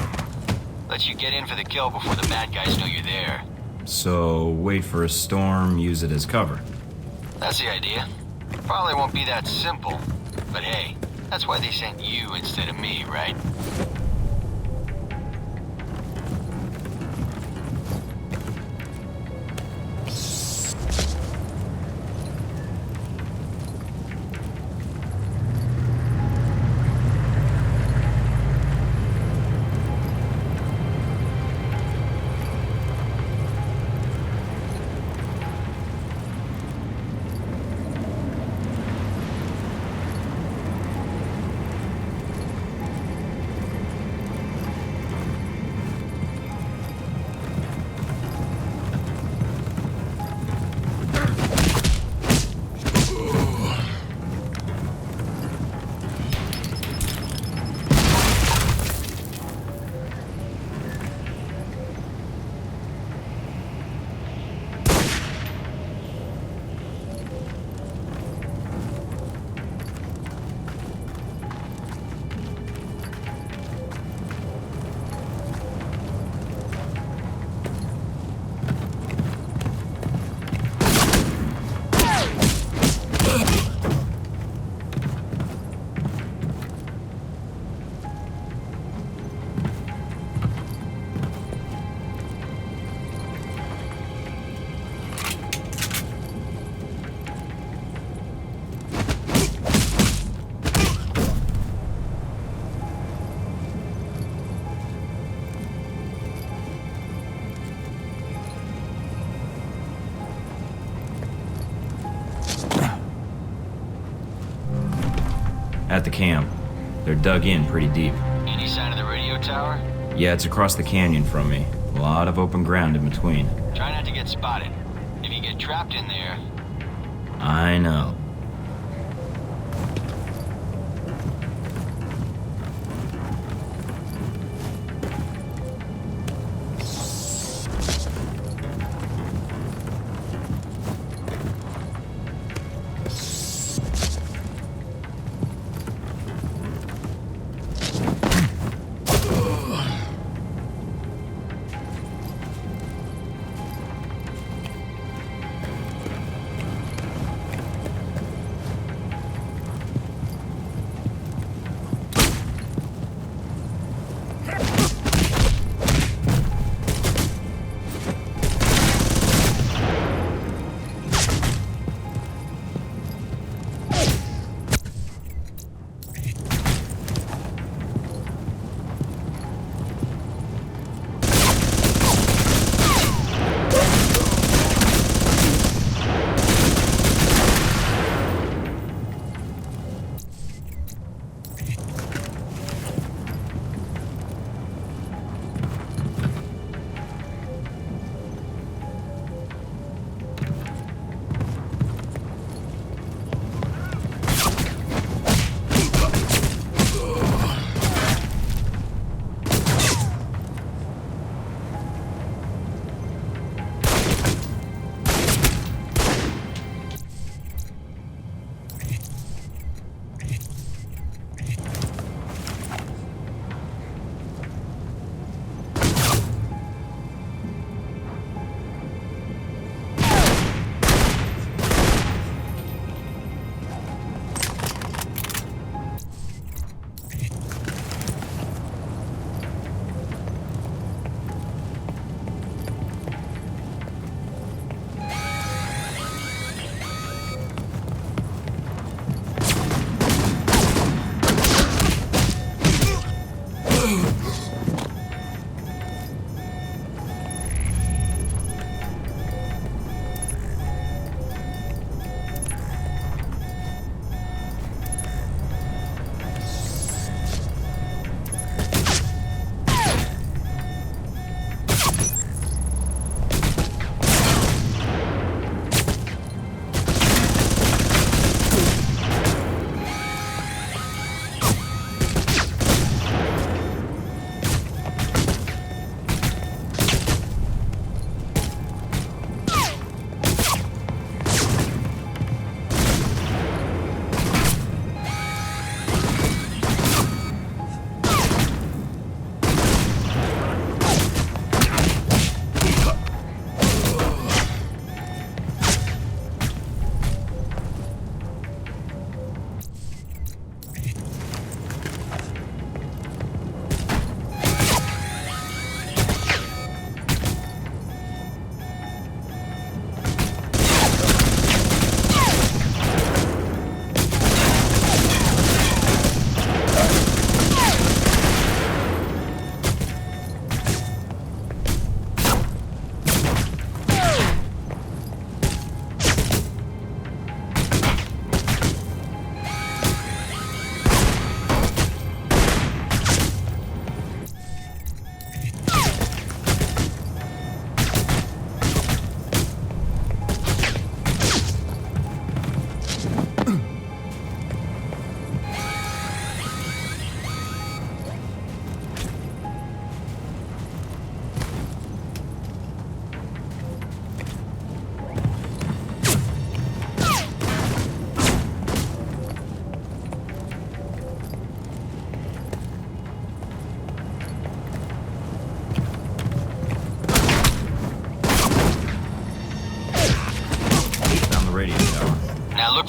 Lets you get in for the kill before the bad guys know you're there. So, wait for a storm, use it as cover. That's the idea. Probably won't be that simple. But hey, that's why they sent you instead of me, right? At the camp. They're dug in pretty deep. Any sign of the radio tower? Yeah, it's across the canyon from me. A lot of open ground in between. Try not to get spotted. If you get trapped in there... I know.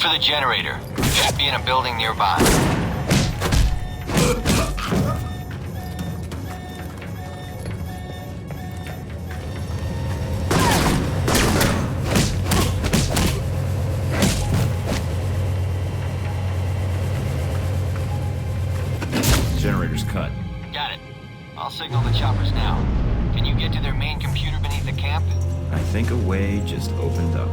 for the generator. It should be in a building nearby. Generator's cut. Got it. I'll signal the choppers now. Can you get to their main computer beneath the camp? I think a way just opened up.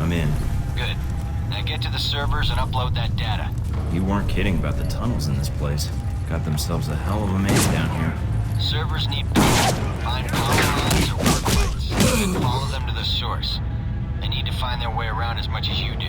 I'm in. Good. Now get to the servers and upload that data. You weren't kidding about the tunnels in this place. Got themselves a hell of a maze down here. Servers need people. Find common lines or workplates, and follow them to the source. They need to find their way around as much as you do.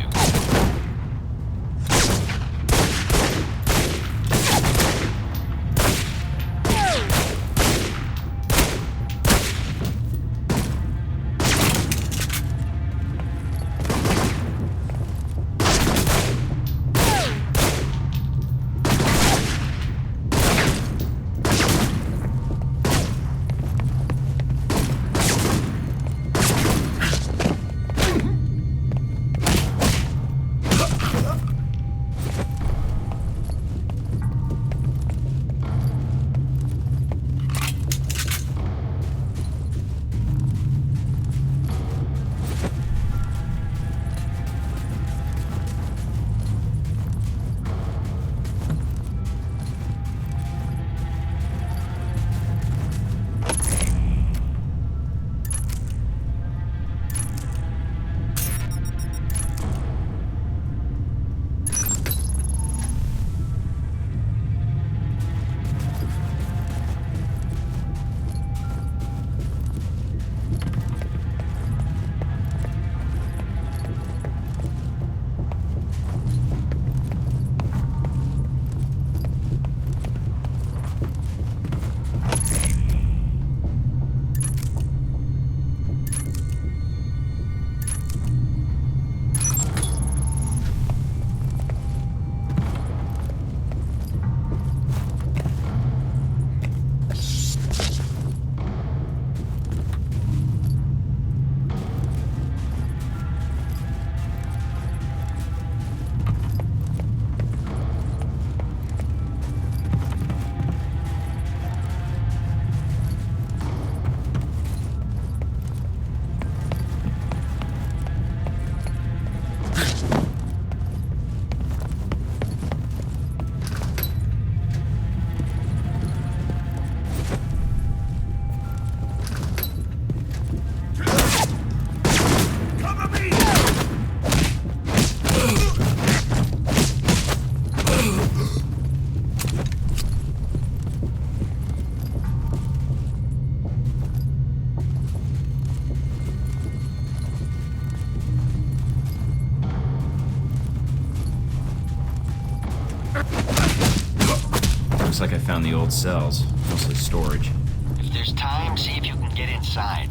Looks like I found the old cells, mostly storage. If there's time, see if you can get inside.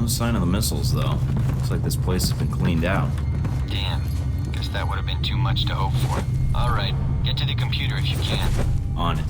Sign of the missiles, though. Looks like this place has been cleaned out. Damn. Guess that would have been too much to hope for. Alright, get to the computer if you can. On it.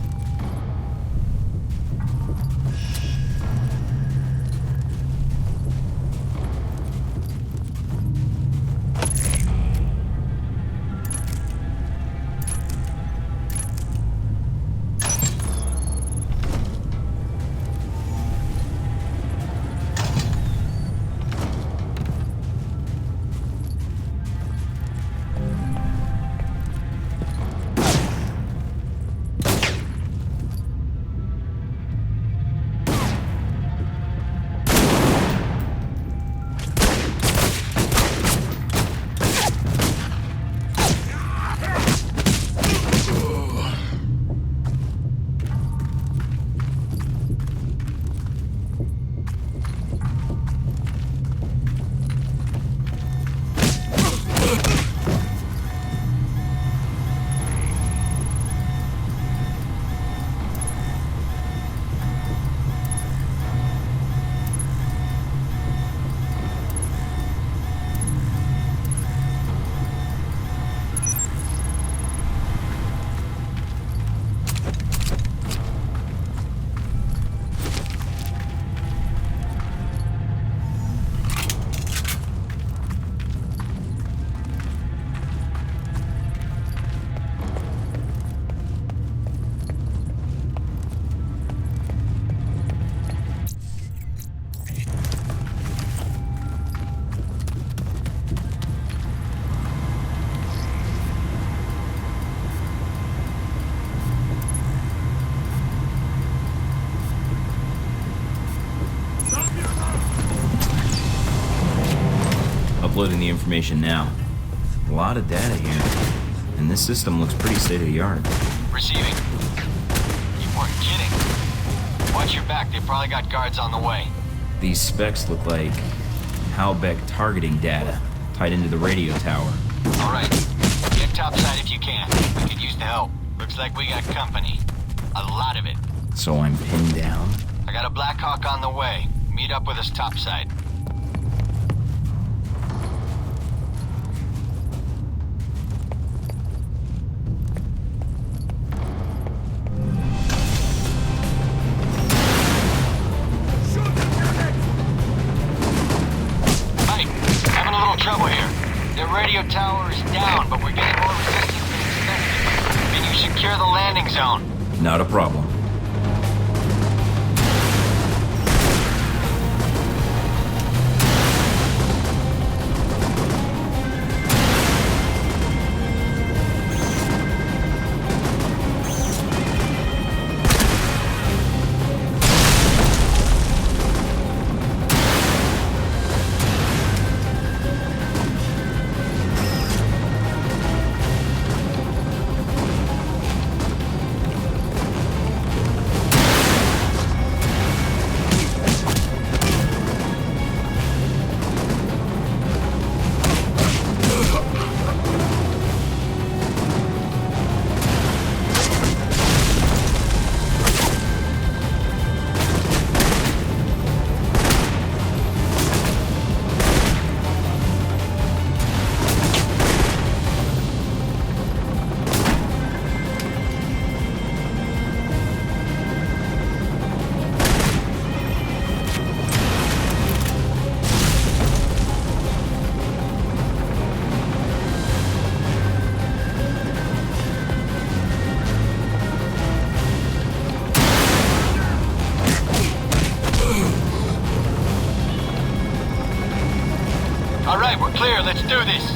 Uploading the information now. A lot of data here. And this system looks pretty state-of-the-art. Receiving. You weren't kidding. Watch your back, they probably got guards on the way. These specs look like Halbeck targeting data tied into the radio tower. Alright, get topside if you can. We could use the help. Looks like we got company. A lot of it. So I'm pinned down? I got a Black Hawk on the way. Meet up with us topside. Trouble here. The radio tower is down, but we're getting more resistance than expected. Can you secure the landing zone? Not a problem. right, we're clear. Let's do this.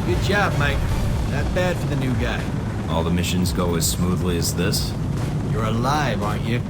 Good job, Mike. Not bad for the new guy. All the missions go as smoothly as this? You're alive, aren't you?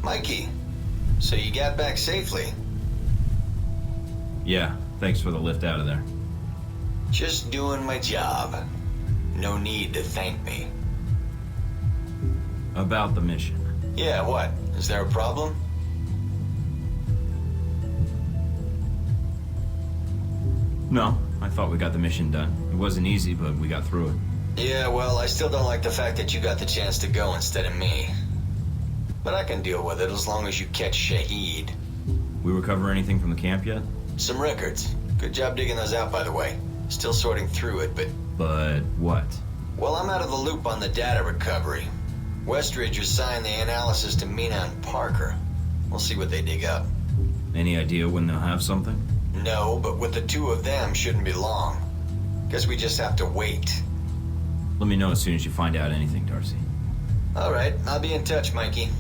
Mikey, so you got back safely? Yeah, thanks for the lift out of there. Just doing my job. No need to thank me. About the mission. Yeah, what? Is there a problem? No, I thought we got the mission done. It wasn't easy, but we got through it. Yeah, well, I still don't like the fact that you got the chance to go instead of me. But I can deal with it as long as you catch Shahid. We recover anything from the camp yet? Some records. Good job digging those out, by the way. Still sorting through it, but... But what? Well, I'm out of the loop on the data recovery. Westridge assigned the analysis to Mina and Parker. We'll see what they dig up. Any idea when they'll have something? No, but with the two of them, shouldn't be long. Guess we just have to wait. Let me know as soon as you find out anything, Darcy. All right, I'll be in touch, Mikey.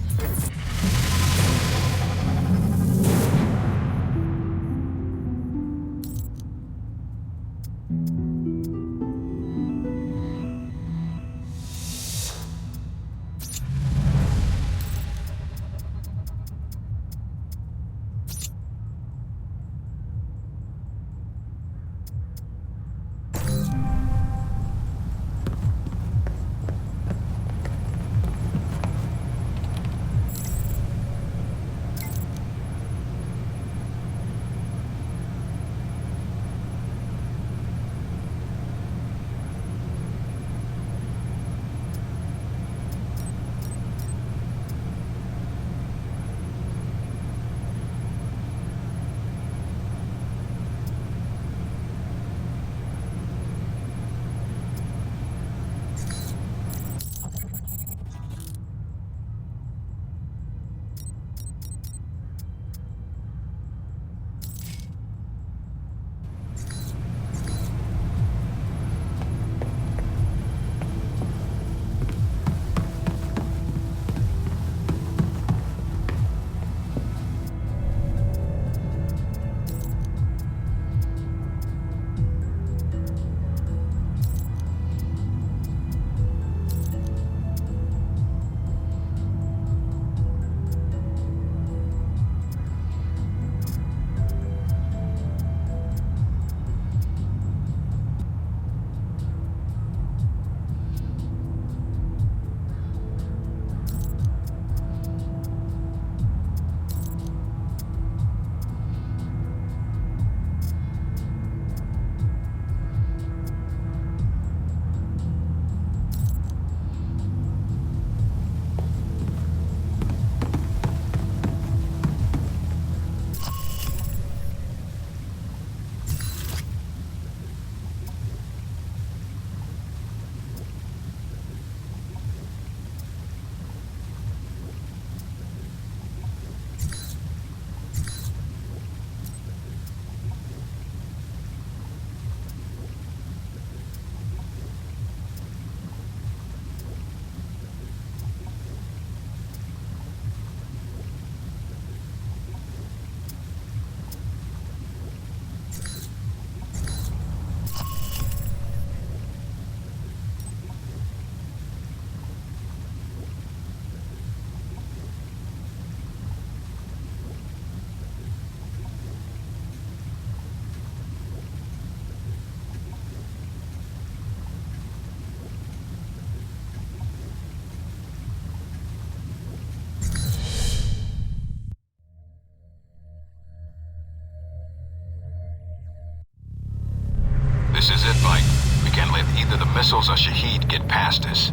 This is it, Mike. We can't let either the missiles or Shahid get past us.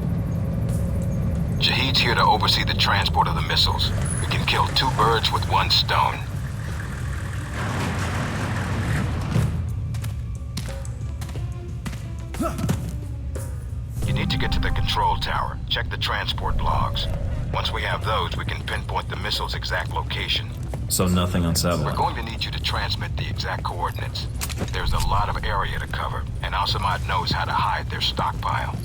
Shahid's here to oversee the transport of the missiles. We can kill 2 birds with 1 stone. You need to get to the control tower. Check the transport logs. Once we have those, we can pinpoint the missile's exact location. So nothing on satellite. We're going to need you to transmit the exact coordinates. There's a lot of area to cover, and Al-Samad knows how to hide their stockpile.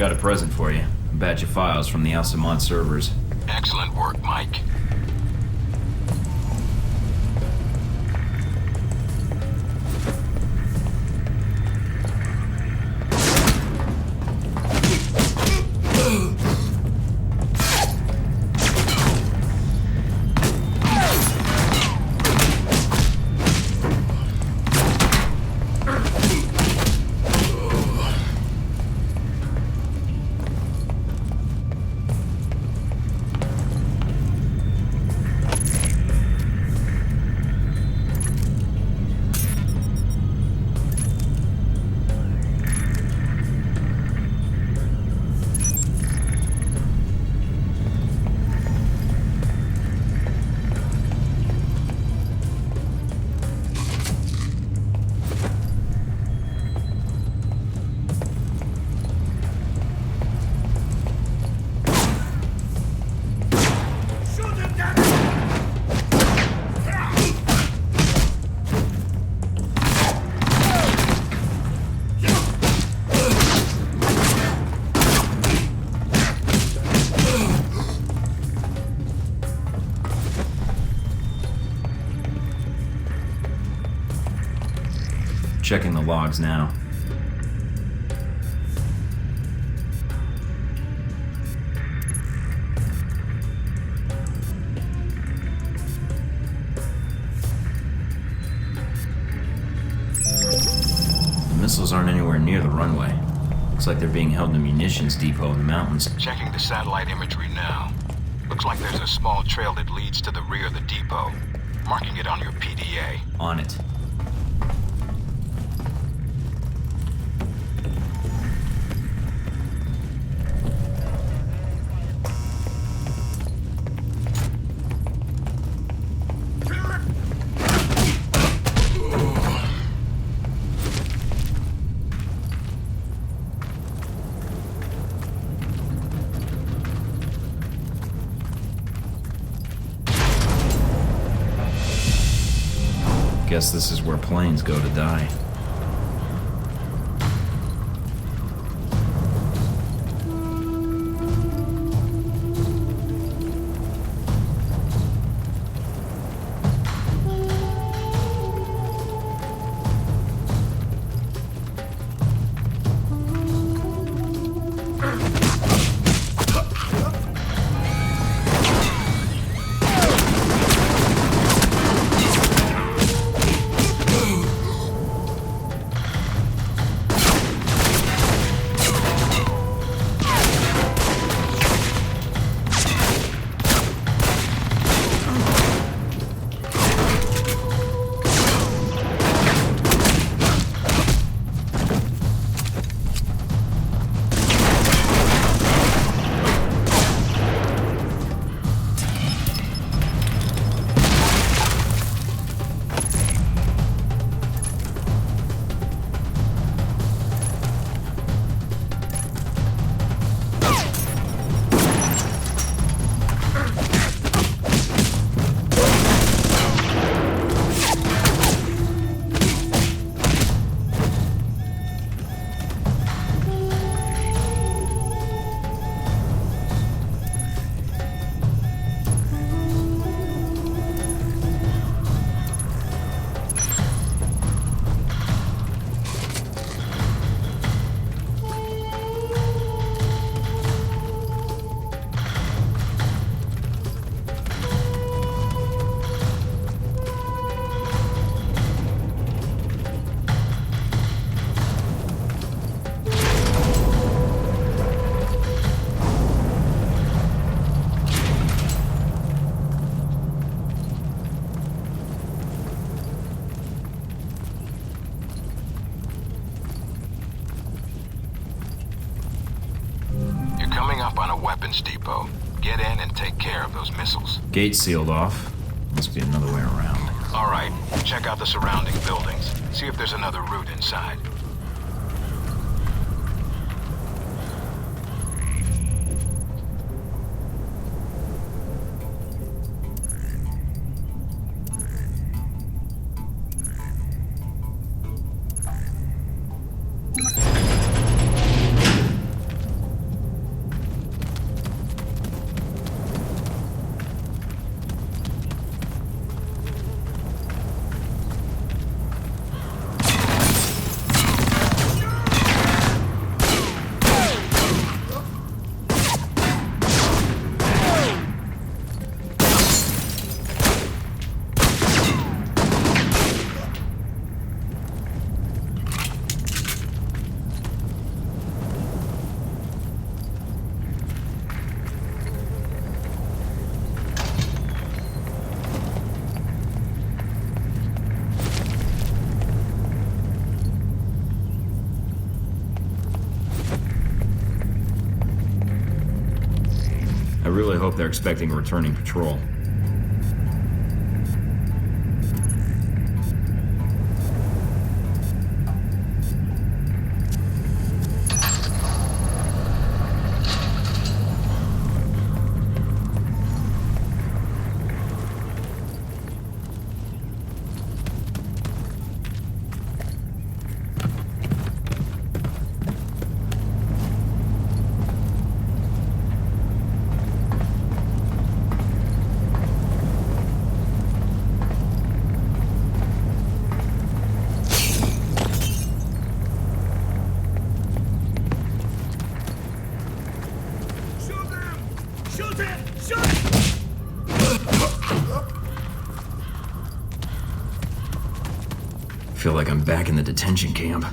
Got a present for you. A batch of files from the Al-Samad servers. Excellent work, Mike. Checking the logs now. The missiles aren't anywhere near the runway. Looks like they're being held in a munitions depot in the mountains. Checking the satellite imagery now. Looks like there's a small trail that leads to the rear of the depot. Marking it on your PDA. On it. Guess this is where planes go to die. Depot. Get in and take care of those missiles. Gate sealed off. Must be another way around. All right, check out the surrounding buildings. See if there's another route inside. I really hope they're expecting a returning patrol. Shoot him! Shoot! Feel like I'm back in the detention camp.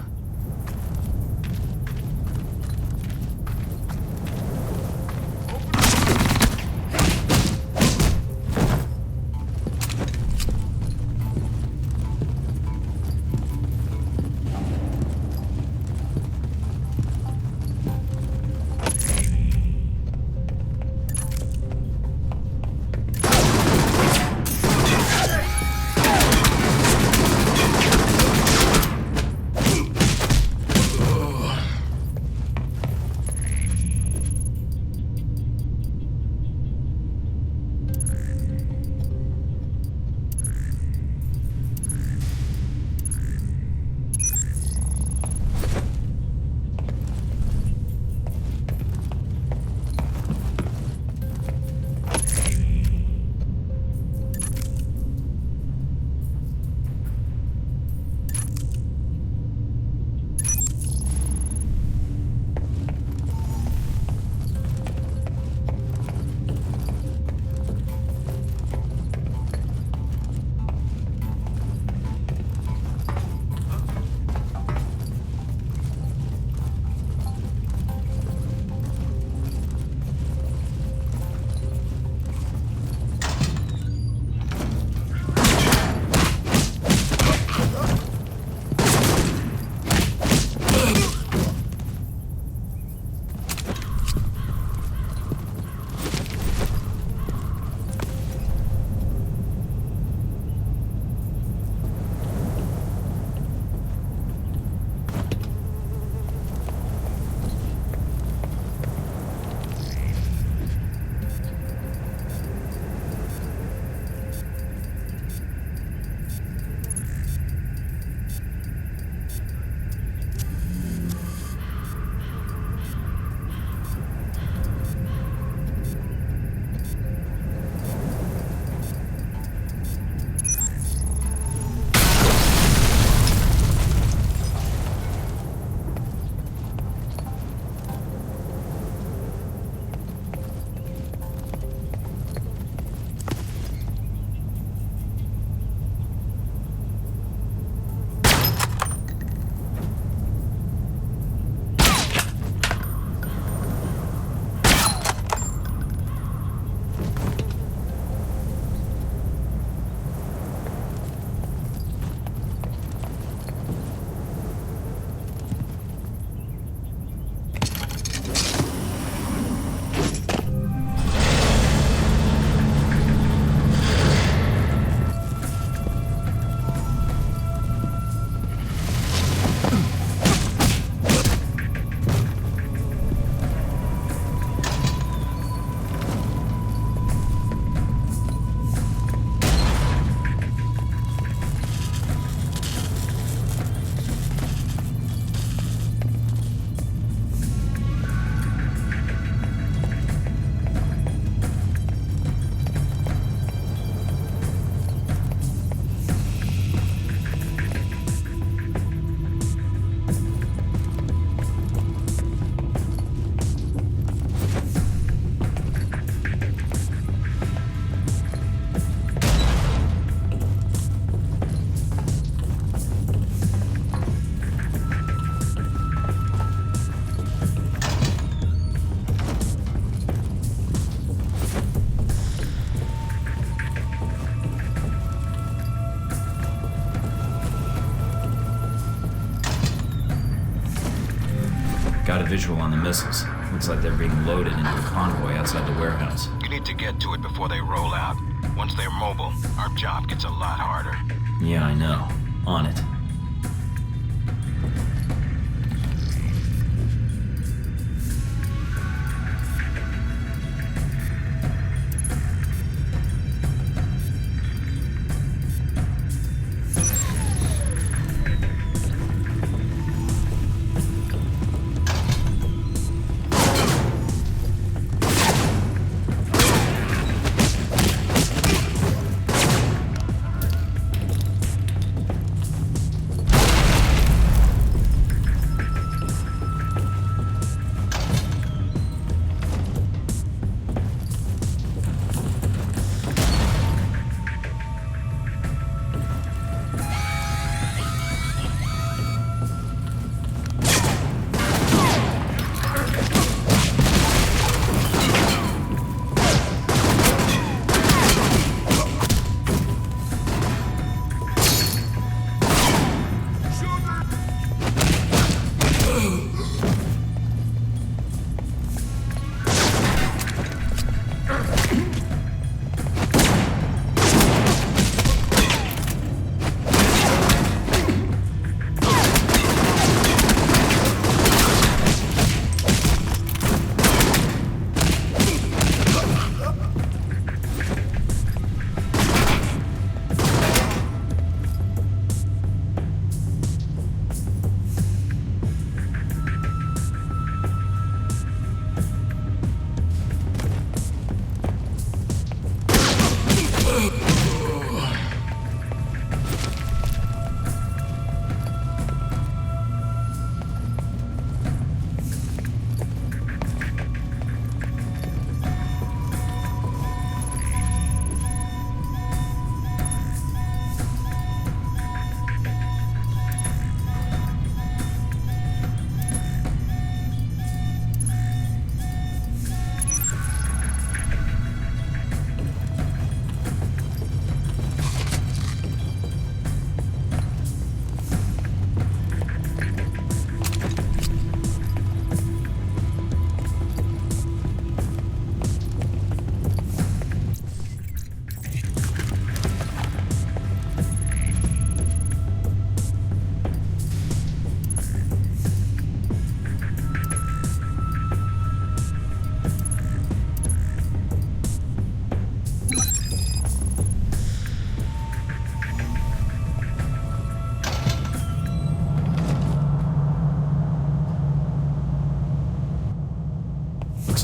Got a visual on the missiles. Looks like they're being loaded into a convoy outside the warehouse. You need to get to it before they roll out. Once they're mobile, our job gets a lot harder. Yeah, I know. On it.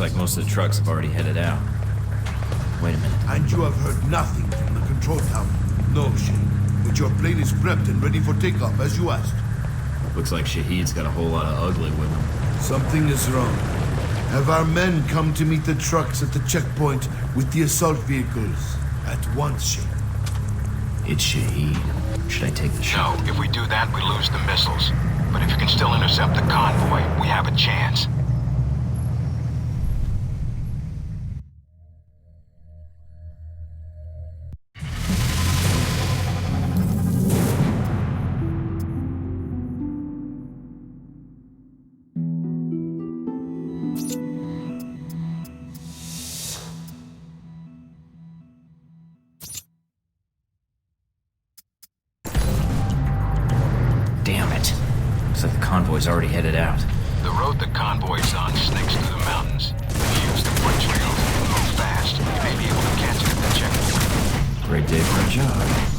like most of the trucks have already headed out. Wait a minute. And you have heard nothing from the control tower? No, Shane. But your plane is prepped and ready for takeoff, as you asked. Looks like Shahid's got a whole lot of ugly with him. Something is wrong. Have our men come to meet the trucks at the checkpoint with the assault vehicles at once, Shane? It's Shahid. Should I take the shot? No, if we do that, we lose the missiles. But if you can still intercept the convoy, we have a chance. Convoy's already headed out. The road the convoy's on snakes through the mountains. Use the foot trails and move fast. You may be able to catch it at the checkpoint. Great day for a jog.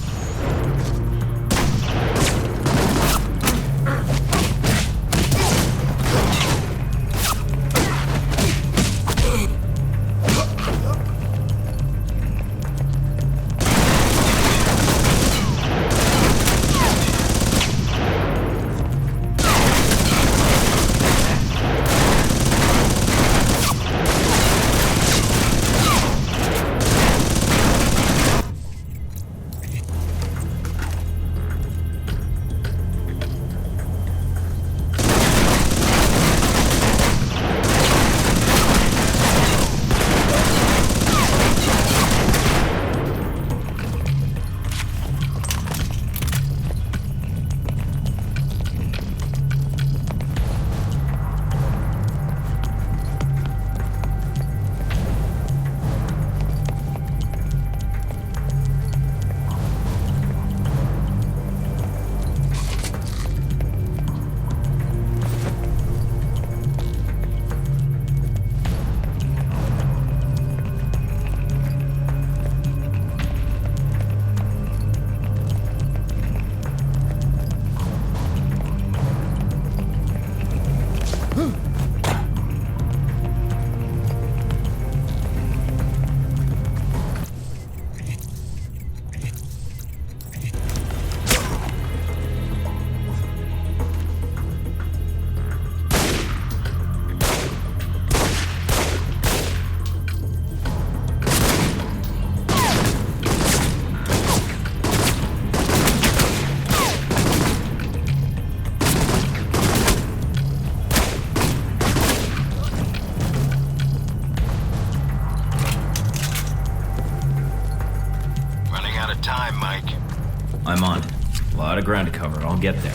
I'm on it. A lot of ground to cover. I'll get there.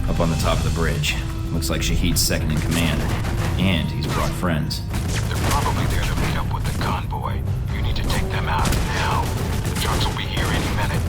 Up on the top of the bridge. Looks like Shahid's second in command. And he's brought friends. They're probably there to meet up with the convoy. You need to take them out now. The trucks will be here any minute.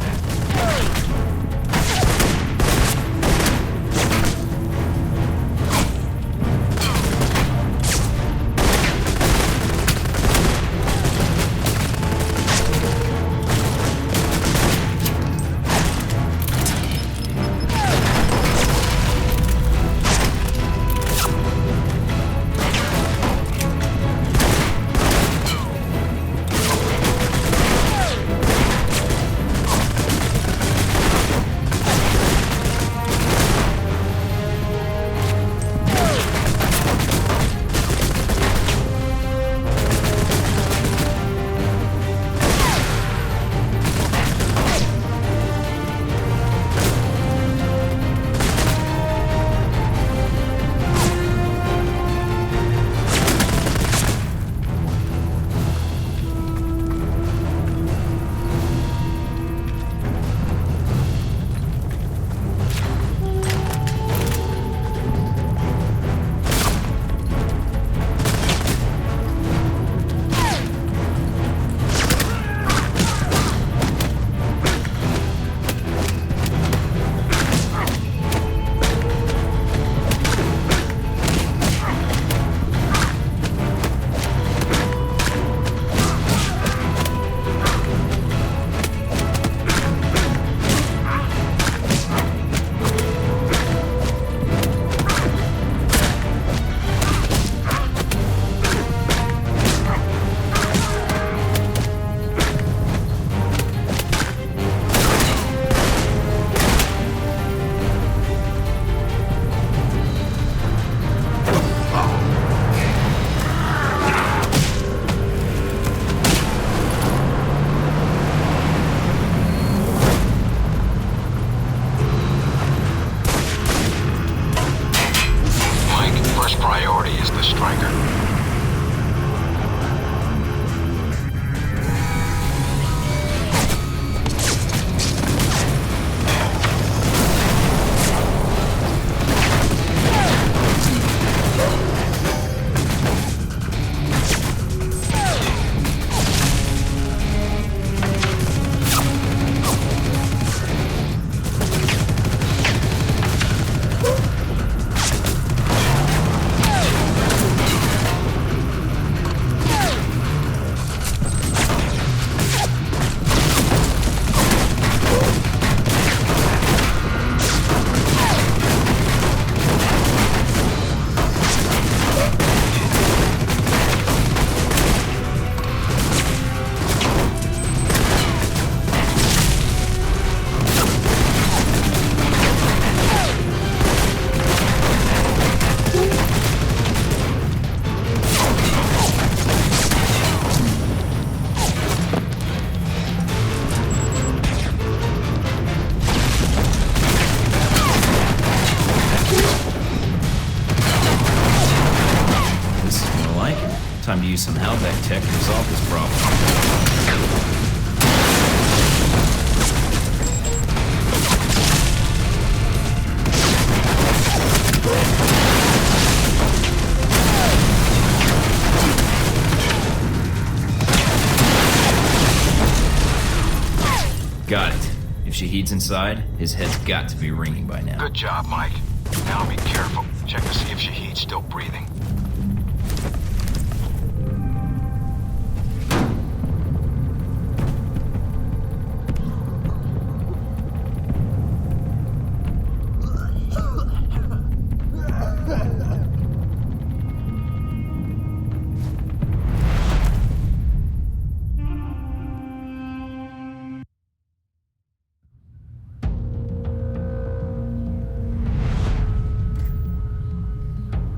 Time to use some Halbeck tech to resolve this problem. Got it. If Shahid's inside, his head's got to be ringing by now. Good job, Mike. Now be careful. Check to see if Shahid's still breathing.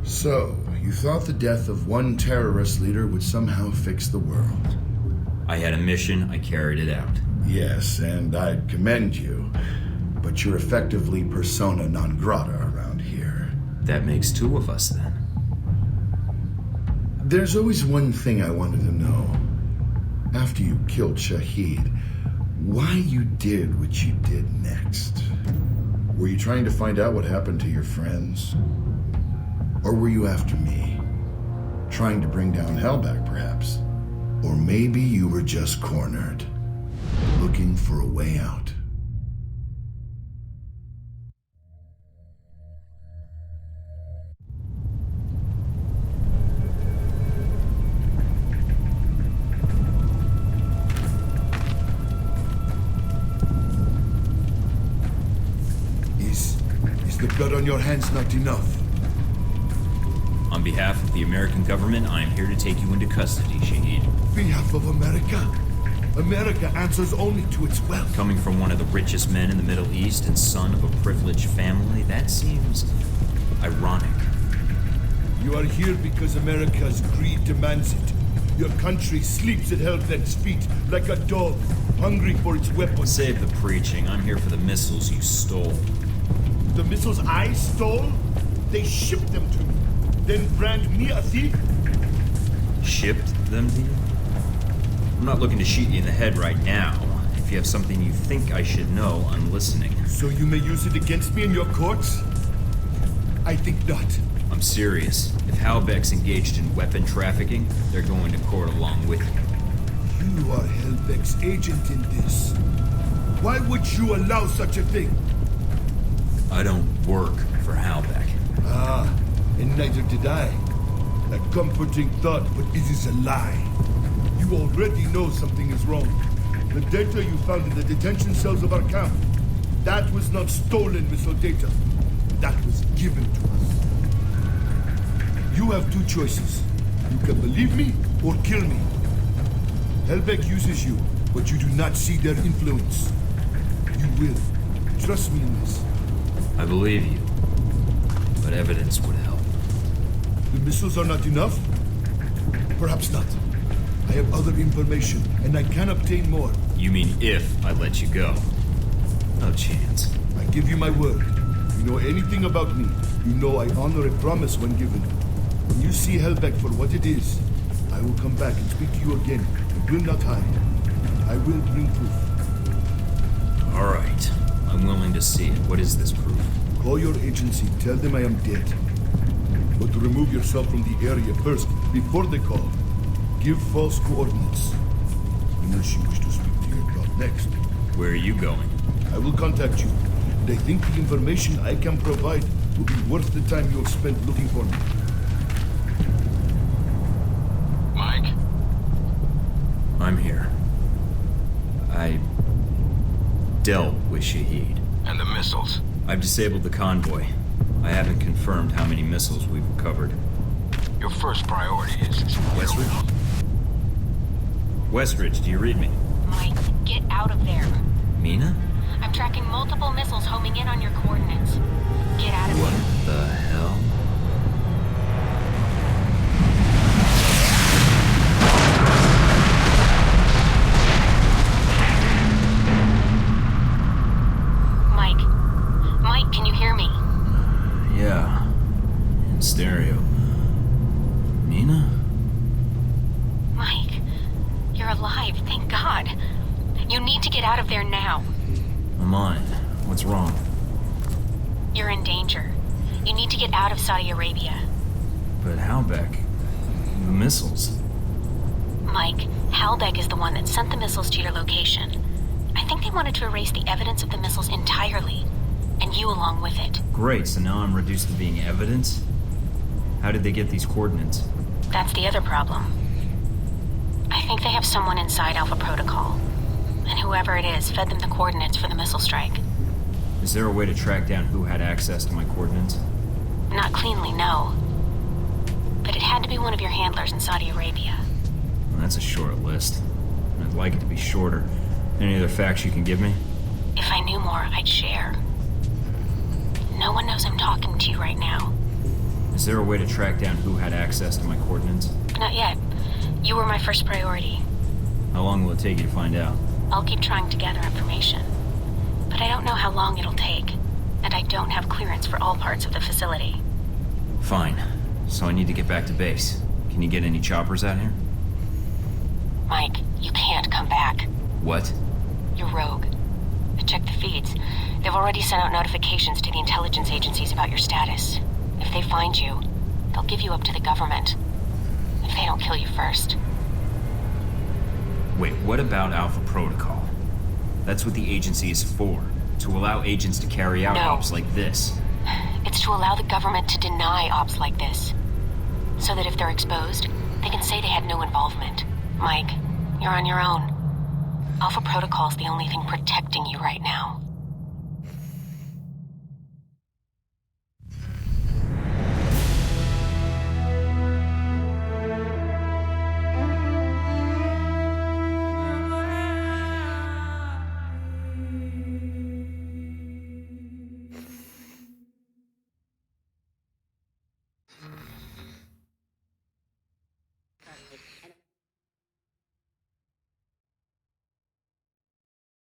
So, you thought the death of one terrorist leader would somehow fix the world. I had a mission, I carried it out. Yes, and I'd commend you. But you're effectively persona non grata around here. That makes two of us, then. There's always one thing I wanted to know. After you killed Shahid, why you did what you did next? Were you trying to find out what happened to your friends? Or were you after me? Trying to bring down Halbeck, perhaps? Or maybe you were just cornered, looking for a way out. Is the blood on your hands not enough? On behalf of the American government, I am here to take you into custody, Shahid. Behalf of America? America answers only to its wealth. Coming from one of the richest men in the Middle East and son of a privileged family, that seems ironic. You are here because America's greed demands it. Your country sleeps at Halbeck's feet like a dog, hungry for its weapons. Save the preaching. I'm here for the missiles you stole. The missiles I stole? They shipped them to me. Then brand me a thief? Shipped them to you? I'm not looking to shoot you in the head right now. If you have something you think I should know, I'm listening. So you may use it against me in your courts? I think not. I'm serious. If Halbeck's engaged in weapon trafficking, they're going to court along with you. You are Halbeck's agent in this. Why would you allow such a thing? I don't work for Halbeck. Ah. And neither did I. A comforting thought, but it is a lie. You already know something is wrong. The data you found in the detention cells of our camp, that was not stolen missile data. That was given to us. You have two choices. You can believe me or kill me. Halbeck uses you, but you do not see their influence. You will. Trust me in this. I believe you, but evidence would help. The missiles are not enough? Perhaps not. I have other information, and I can obtain more. You mean if I let you go? No chance. I give you my word. You know anything about me, you know I honor a promise when given. When you see Halbeck for what it is, I will come back and speak to you again. I will not hide. I will bring proof. All right. I'm willing to see it. What is this proof? Call your agency. Tell them I am dead. But to remove yourself from the area first, before they call. Give false coordinates. Unless you wish to speak to your god next. Where are you going? I will contact you. And I think the information I can provide will be worth the time you have spent looking for me. Mike? I'm here. I dealt with Shahid. And the missiles? I've disabled the convoy. I haven't confirmed how many missiles we've recovered. Your first priority is... Westridge? Westridge, do you read me? Mike, get out of there. Mina? I'm tracking multiple missiles homing in on your coordinates. Get out of here. What the hell? Mike, can you hear me? Yeah. In stereo. Mina? mind. What's wrong? You're in danger. You need to get out of Saudi Arabia. But Halbeck... the missiles... Mike, Halbeck is the one that sent the missiles to your location. I think they wanted to erase the evidence of the missiles entirely, and you along with it. Great, so now I'm reduced to being evidence? How did they get these coordinates? That's the other problem. I think they have someone inside Alpha Protocol, and whoever it is fed them the coordinates for the missile strike. Is there a way to track down who had access to my coordinates? Not cleanly, no. But it had to be one of your handlers in Saudi Arabia. Well, that's a short list. I'd like it to be shorter. Any other facts you can give me? If I knew more, I'd share. No one knows I'm talking to you right now. Is there a way to track down who had access to my coordinates? Not yet. You were my first priority. How long will it take you to find out? I'll keep trying to gather information. But I don't know how long it'll take. And I don't have clearance for all parts of the facility. Fine. So I need to get back to base. Can you get any choppers out here? Mike, you can't come back. What? You're rogue. I checked the feeds. They've already sent out notifications to the intelligence agencies about your status. If they find you, they'll give you up to the government. If they don't kill you first. Wait, what about Alpha Protocol? That's what the agency is for. To allow agents to carry out ops like this. It's to allow the government to deny ops like this. So that if they're exposed, they can say they had no involvement. Mike, you're on your own. Alpha Protocol's the only thing protecting you right now.